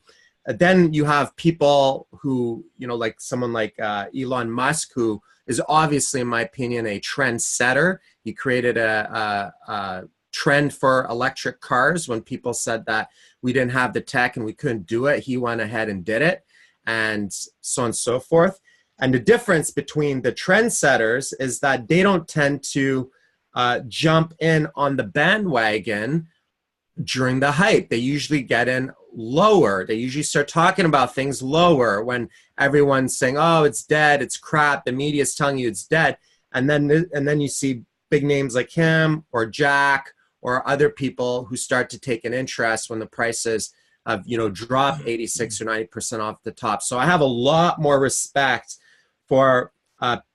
Then you have people who, you know, like someone like Elon Musk, who is obviously, in my opinion, a trendsetter. He created a trend for electric cars. When people said that we didn't have the tech and we couldn't do it, he went ahead and did it, and so on and so forth. And the difference between the trendsetters is that they don't tend to jump in on the bandwagon during the hype. They usually get in lower. They usually start talking about things lower when everyone's saying, oh, it's dead, it's crap, the media's telling you it's dead. And then you see big names like him or Jack or other people who start to take an interest when the prices have, you know, dropped 86 or 90% off the top. So I have a lot more respect for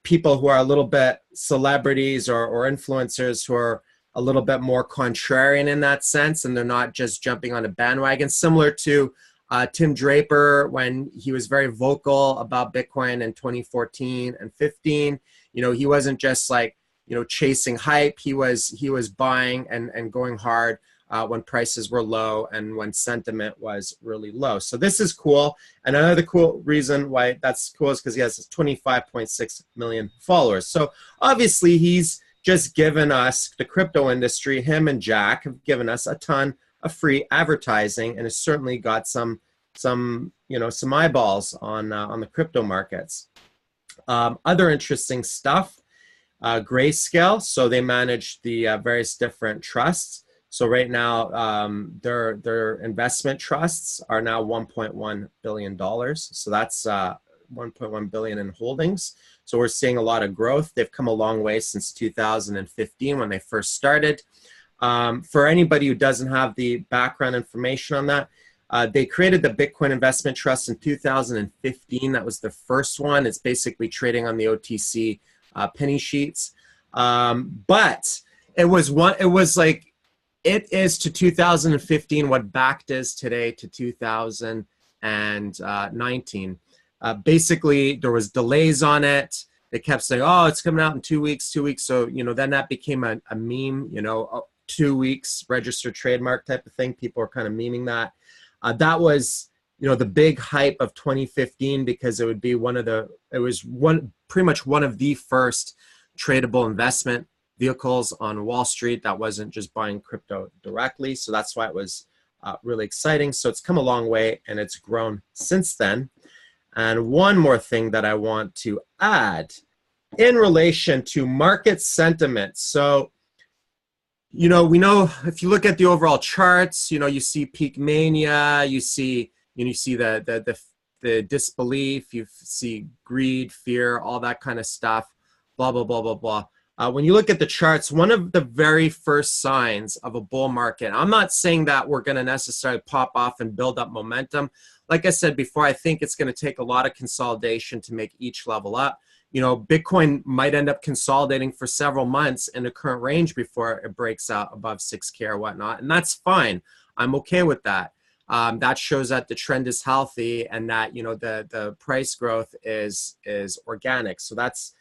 people who are a little bit celebrities or influencers who are a little bit more contrarian in that sense, and they're not just jumping on a bandwagon, similar to Tim Draper when he was very vocal about Bitcoin in 2014 and 15. You know, he wasn't just like, you know, chasing hype. He was buying and going hard when prices were low and when sentiment was really low. So this is cool. And another cool reason why that's cool is because he has 25.6 million followers. So obviously he's just given us, the crypto industry, him and Jack have given us a ton of free advertising, and has certainly got some eyeballs on the crypto markets. Other interesting stuff, Grayscale. So they manage the various different trusts. So right now, their investment trusts are now $1.1 billion. So that's 1.1 billion in holdings. So we're seeing a lot of growth. They've come a long way since 2015 when they first started. For anybody who doesn't have the background information on that, they created the Bitcoin Investment Trust in 2015. That was the first one. It's basically trading on the OTC penny sheets. But it is to 2015 what Bakkt is today to 2019. Basically, there was delays on it. They kept saying, oh, it's coming out in 2 weeks, 2 weeks. So, you know, then that became a meme, you know, 2 weeks, registered trademark type of thing. People are kind of memeing that. That was, you know, the big hype of 2015 because it would be pretty much one of the first tradable investment vehicles on Wall Street that wasn't just buying crypto directly. So that's why it was really exciting. So it's come a long way and it's grown since then. And one more thing that I want to add in relation to market sentiment. So, you know, we know if you look at the overall charts, you know, you see peak mania, you see the disbelief, you see greed, fear, all that kind of stuff, blah, blah, blah, blah, blah. When you look at the charts, one of the very first signs of a bull market, I'm not saying that we're going to necessarily pop off and build up momentum. Like I said before, I think it's going to take a lot of consolidation to make each level up. You know, Bitcoin might end up consolidating for several months in the current range before it breaks out above 6K or whatnot. And that's fine. I'm okay with that. That shows that the trend is healthy and that, you know, the price growth is organic. So that's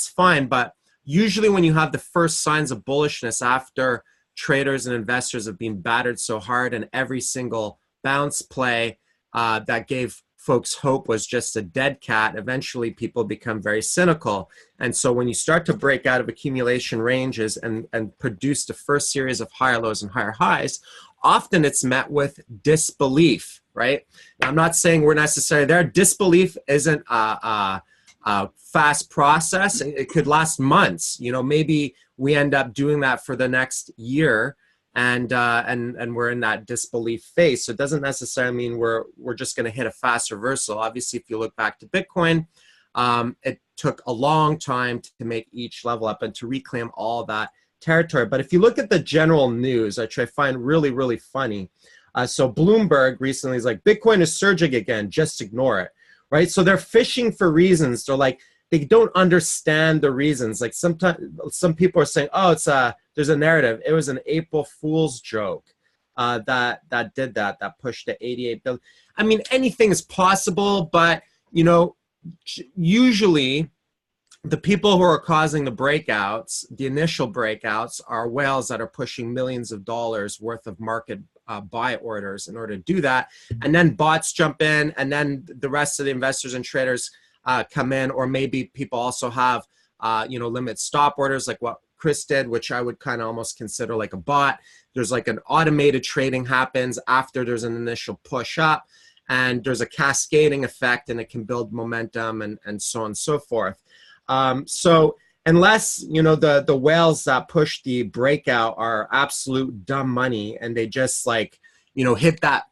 fine. But usually when you have the first signs of bullishness after traders and investors have been battered so hard and every single bounce play that gave folks hope was just a dead cat, eventually people become very cynical. And so when you start to break out of accumulation ranges and produce the first series of higher lows and higher highs, often it's met with disbelief, right? I'm not saying we're necessarily there. Disbelief isn't a fast process. It could last months. You know, maybe we end up doing that for the next year and we're in that disbelief phase. So it doesn't necessarily mean we're just going to hit a fast reversal. Obviously, if you look back to Bitcoin, it took a long time to make each level up and to reclaim all that territory. But if you look at the general news, which I find really, really funny. So Bloomberg recently is like, Bitcoin is surging again, just ignore it, right? So they're fishing for reasons. They're like, they don't understand the reasons. Like sometimes some people are saying, oh, there's a narrative. It was an April Fool's joke that did that pushed to 88 billion. I mean, anything is possible, but you know, usually the people who are causing the breakouts, the initial breakouts, are whales that are pushing millions of dollars worth of market buy orders in order to do that. And then bots jump in, and then the rest of the investors and traders come in, or maybe people also have, limit stop orders like what Chris did, which I would kind of almost consider like a bot. There's like an automated trading happens after there's an initial push up, and there's a cascading effect, and it can build momentum and so on and so forth. So unless, you know, the whales that push the breakout are absolute dumb money, and they just like, you know,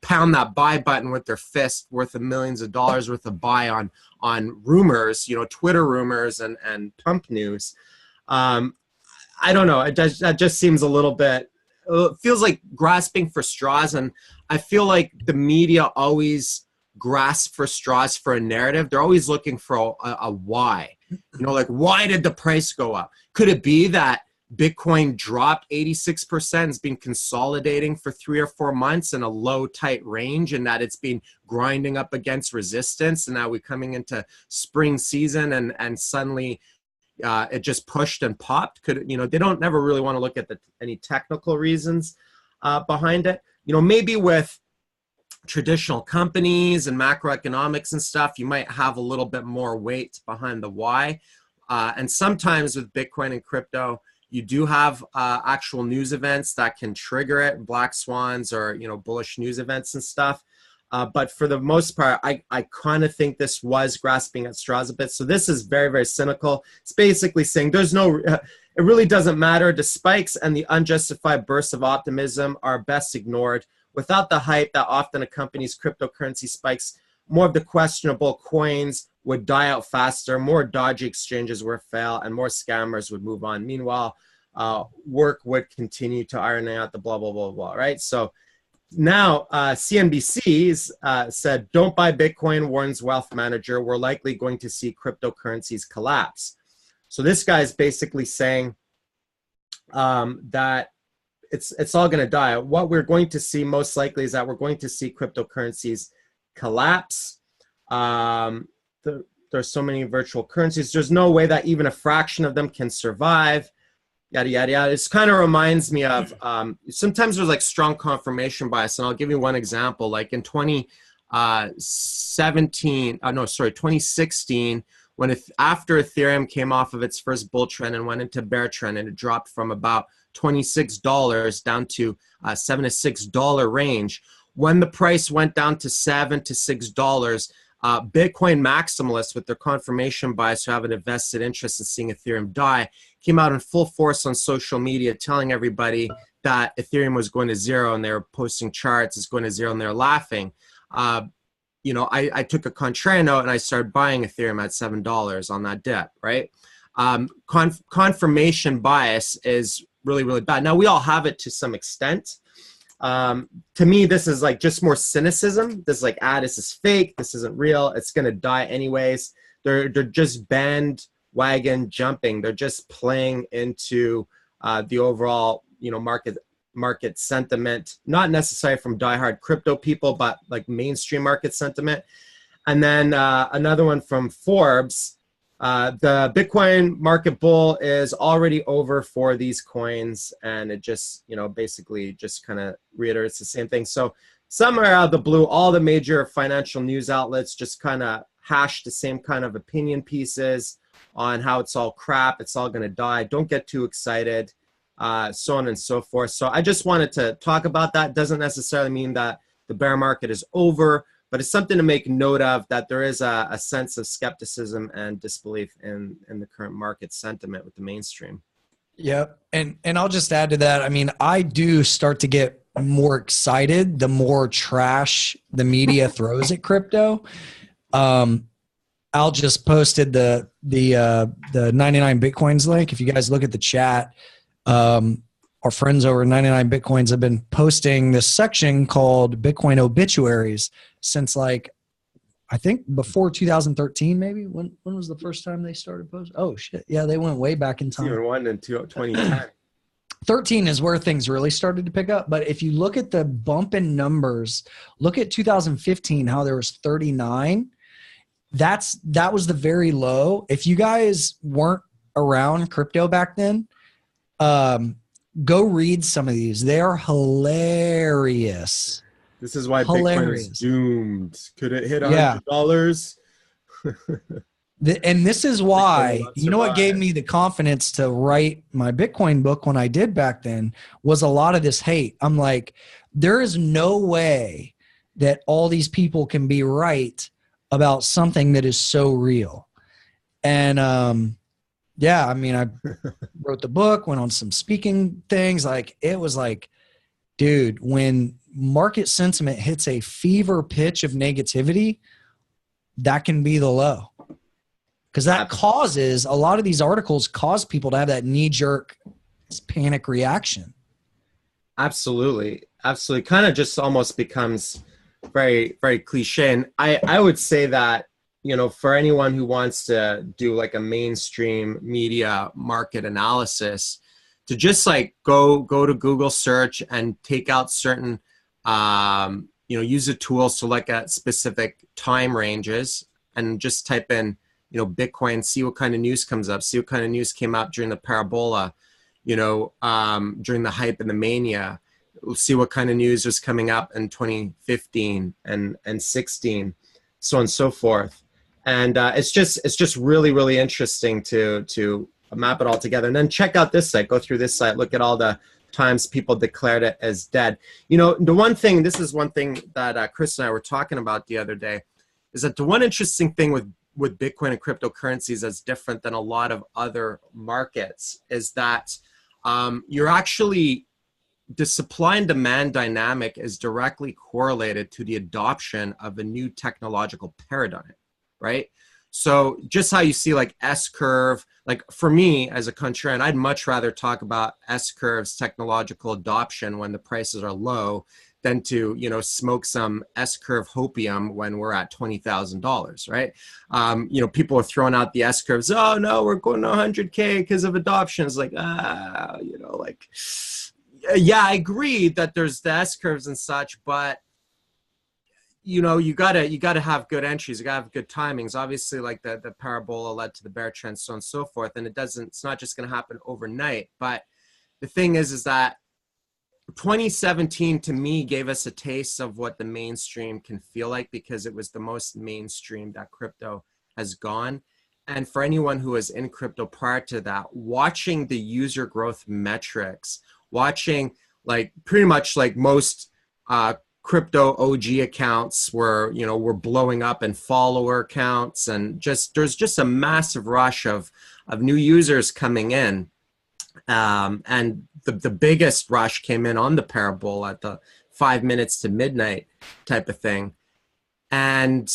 pound that buy button with their fist worth of millions of dollars worth of buy on rumors, you know, Twitter rumors and pump news. I don't know. That just seems a little bit, it feels like grasping for straws. And I feel like the media always grasp for straws for a narrative. They're always looking for a why. You know, like, why did the price go up? Could it be that Bitcoin dropped 86%, it's been consolidating for 3 or 4 months in a low, tight range, and that it's been grinding up against resistance, and now we're coming into spring season, and suddenly it just pushed and popped? Could, you know, they don't never really want to look at any technical reasons behind it. You know, maybe with traditional companies and macroeconomics and stuff, you might have a little bit more weight behind the why. And sometimes with Bitcoin and crypto, you do have actual news events that can trigger it, black swans or, you know, bullish news events and stuff. But for the most part, I kind of think this was grasping at straws a bit. So this is very, very cynical. It's basically saying there's no, it really doesn't matter. The spikes and the unjustified bursts of optimism are best ignored. Without the hype that often accompanies cryptocurrency spikes, more of the questionable coins would die out faster, more dodgy exchanges would fail, and more scammers would move on. Meanwhile, work would continue to iron out the blah, blah, blah, blah, right? So now CNBC's said, don't buy Bitcoin, warns wealth manager. We're likely going to see cryptocurrencies collapse. So this guy's basically saying that it's all going to die. What we're going to see most likely is that we're going to see cryptocurrencies collapse. There's so many virtual currencies. There's no way that even a fraction of them can survive. Yada, yada, yada. It kind of reminds me of sometimes there's like strong confirmation bias. And I'll give you one example. Like in 2016, when after Ethereum came off of its first bull trend and went into bear trend, and it dropped from about $26 down to $7 to $6 range. When the price went down to $7 to $6, Bitcoin maximalists with their confirmation bias who have an invested interest in seeing Ethereum die came out in full force on social media telling everybody that Ethereum was going to zero, and they were posting charts, it's going to zero, and they're laughing. You know, I took a contrarian note and I started buying Ethereum at $7 on that dip, right? Confirmation bias is really, really bad. Now, we all have it to some extent. To me, this is like just more cynicism. This is like, this is fake. This isn't real. It's going to die anyways. They're just bandwagon jumping. They're just playing into the overall, you know, market sentiment, not necessarily from diehard crypto people, but like mainstream market sentiment. And then another one from Forbes. The Bitcoin market bull is already over for these coins, and it just, you know, basically just kind of reiterates the same thing. So somewhere out of the blue, all the major financial news outlets just kind of hash the same kind of opinion pieces on how it's all crap, it's all going to die, don't get too excited, so on and so forth. So I just wanted to talk about that. Doesn't necessarily mean that the bear market is over, but it's something to make note of, that there is a sense of skepticism and disbelief in the current market sentiment with the mainstream. Yep. And I'll just add to that. I mean, I do start to get more excited the more trash the media throws at crypto. Um, Al just posted the 99 Bitcoins link. If you guys look at the chat, our friends over 99 Bitcoins have been posting this section called Bitcoin obituaries since like I think before 2013, maybe. When was the first time they started posting? Oh shit, yeah, they went way back in It's time. even one in 2010. 13 is where things really started to pick up. But if you look at the bump in numbers, look at 2015, how there was 39. That was the very low. If you guys weren't around crypto back then, go read some of these. They are hilarious. This is why Bitcoin is doomed. Could it hit $100? And this is why, you know what gave me the confidence to write my Bitcoin book when I did back then was a lot of this hate. I'm like, there is no way that all these people can be right about something that is so real. And yeah, I mean, I wrote the book, went on some speaking things. Like, it was like, dude, when market sentiment hits a fever pitch of negativity, that can be the low. Because that causes, a lot of these articles cause people to have that knee-jerk panic reaction. Absolutely. Absolutely. Kind of just almost becomes very, very cliche. And I would say that, you know, for anyone who wants to do like a mainstream media market analysis, to just like go to Google search and take out certain, you know, use the tools to look at specific time ranges and just type in, you know, Bitcoin, see what kind of news comes up, see what kind of news came out during the parabola, you know, during the hype and the mania. We'll see what kind of news was coming up in 2015 and 16, so on and so forth. And it's just really, really interesting to map it all together. And then check out this site, go through this site, look at all the times people declared it as dead. You know, the one thing, this is one thing that Chris and I were talking about the other day, is that the one interesting thing with Bitcoin and cryptocurrencies that's different than a lot of other markets is that you're actually, the supply and demand dynamic is directly correlated to the adoption of a new technological paradigm, right? So just how you see like S-curve, like for me as a contrarian, I'd much rather talk about S-curve's technological adoption when the prices are low than to, you know, smoke some S-curve hopium when we're at $20,000, right? You know, people are throwing out the S-curves. Oh no, we're going to 100K because of adoption. It's like, you know, like, yeah, I agree that there's the S-curves and such, but you know, you gotta have good entries. You gotta have good timings. Obviously, like the parabola led to the bear trend, so on and so forth. And it's not just gonna happen overnight. But the thing is that 2017 to me gave us a taste of what the mainstream can feel like, because it was the most mainstream that crypto has gone. And for anyone who was in crypto prior to that, watching the user growth metrics, watching like pretty much like most crypto OG accounts were blowing up, and follower counts, and there's just a massive rush of new users coming in. And the biggest rush came in on the parabola at the 5 minutes to midnight type of thing. And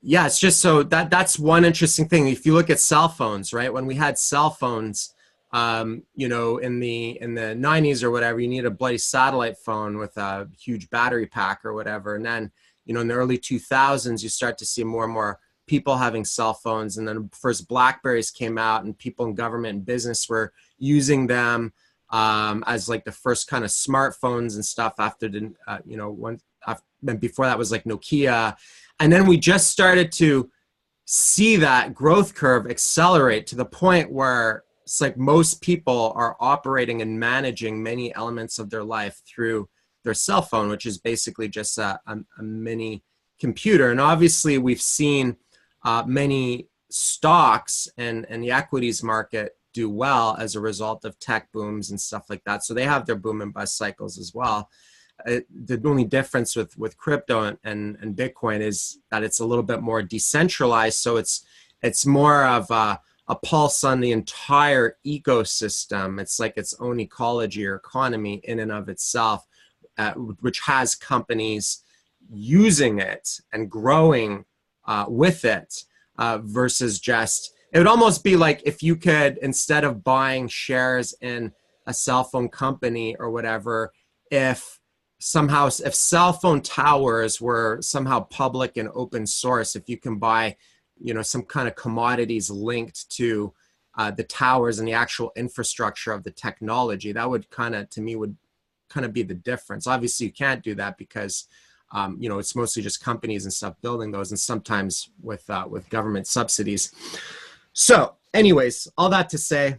yeah, it's just so that's one interesting thing. If you look at cell phones, right? When we had cell phones, you know, in the 90s or whatever, you need a bloody satellite phone with a huge battery pack or whatever. And then, you know, in the early 2000s, you start to see more and more people having cell phones. And then first BlackBerries came out, and people in government and business were using them as like the first kind of smartphones and stuff after the, you know, before that was like Nokia. And then we just started to see that growth curve accelerate to the point where it's like most people are operating and managing many elements of their life through their cell phone, which is basically just a mini computer. And obviously we've seen many stocks and the equities market do well as a result of tech booms and stuff like that. So they have their boom and bust cycles as well. The only difference with crypto and Bitcoin is that it's a little bit more decentralized. So it's more of a a pulse on the entire ecosystem. It's like its own ecology or economy in and of itself, which has companies using it and growing with it, versus just, it would almost be like if you could, instead of buying shares in a cell phone company or whatever, if cell phone towers were somehow public and open source, if you can buy, some kind of commodities linked to the towers and the actual infrastructure of the technology, that would to me would be the difference. Obviously you can't do that because it's mostly just companies and stuff building those, and sometimes with government subsidies. So anyways, all that to say,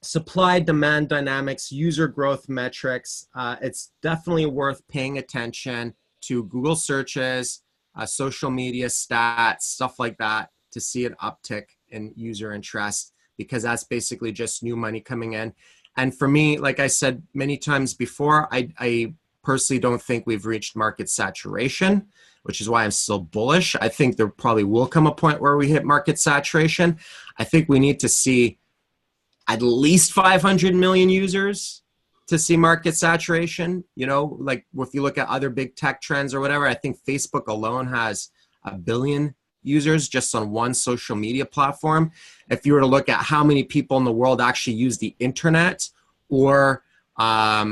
supply demand dynamics, user growth metrics, it's definitely worth paying attention to Google searches, social media stats, stuff like that, to see an uptick in user interest, because that's basically just new money coming in. And for me, like I said many times before, I personally don't think we've reached market saturation, which is why I'm still bullish. I think there probably will come a point where we hit market saturation. I think we need to see at least 500 million users to see market saturation. Like if you look at other big tech trends or whatever, I think Facebook alone has 1 billion users just on one social media platform. If you were to look at how many people in the world actually use the internet or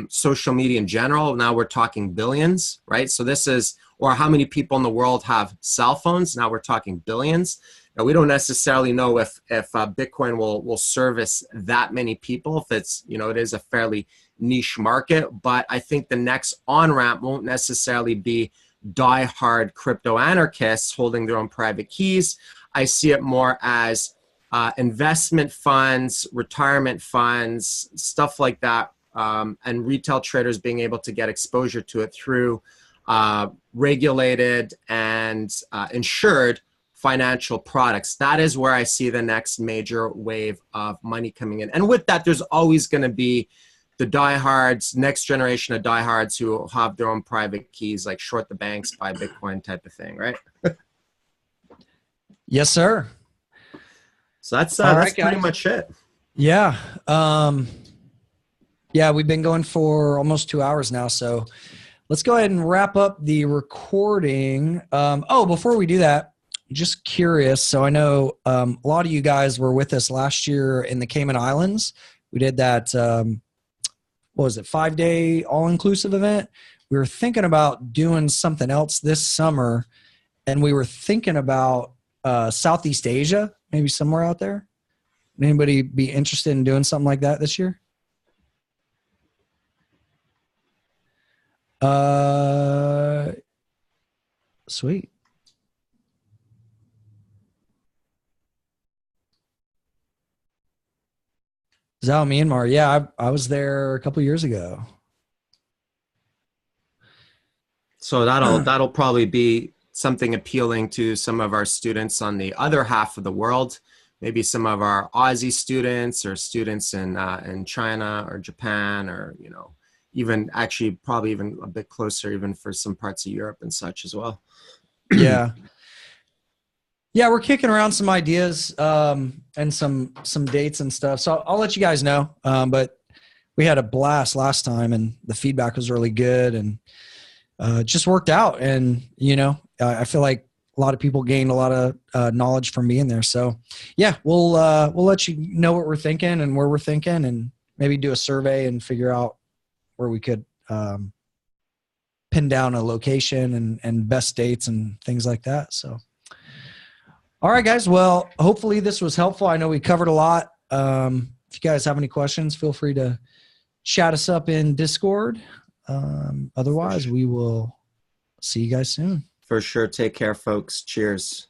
social media in general, now we're talking billions, right? So this is, or how many people in the world have cell phones, now we're talking billions. Now, we don't necessarily know if Bitcoin will service that many people, if it's, it is a fairly niche market, but I think the next on-ramp won't necessarily be die-hard crypto anarchists holding their own private keys. I see it more as investment funds, retirement funds, stuff like that, and retail traders being able to get exposure to it through regulated and insured financial products. That is where I see the next major wave of money coming in. And with that, there's always going to be the diehards, next generation of diehards who have their own private keys, like short the banks, buy Bitcoin type of thing, right? Yes, sir. So that's right, pretty much it. Yeah. Yeah, we've been going for almost 2 hours now, so let's go ahead and wrap up the recording. Before we do that, just curious. So I know a lot of you guys were with us last year in the Cayman Islands. We did that, 5-day all-inclusive event. We were thinking about doing something else this summer, and we were thinking about Southeast Asia, maybe somewhere out there. Anybody be interested in doing something like that this year? Sweet. Zhao Myanmar. Yeah, I was there a couple years ago. So that'll probably be something appealing to some of our students on the other half of the world. Maybe some of our Aussie students or students in China or Japan, or even actually probably even a bit closer, even for some parts of Europe and such as well. Yeah. Yeah, we're kicking around some ideas and some dates and stuff. So I'll let you guys know. But we had a blast last time, and the feedback was really good, and it just worked out. And I feel like a lot of people gained a lot of knowledge from being there. So yeah, we'll let you know what we're thinking and where we're thinking, and maybe do a survey and figure out where we could pin down a location and best dates and things like that. So. All right, guys. Well, hopefully this was helpful. I know we covered a lot. If you guys have any questions, feel free to chat us up in Discord. Otherwise, we will see you guys soon. For sure. Take care, folks. Cheers.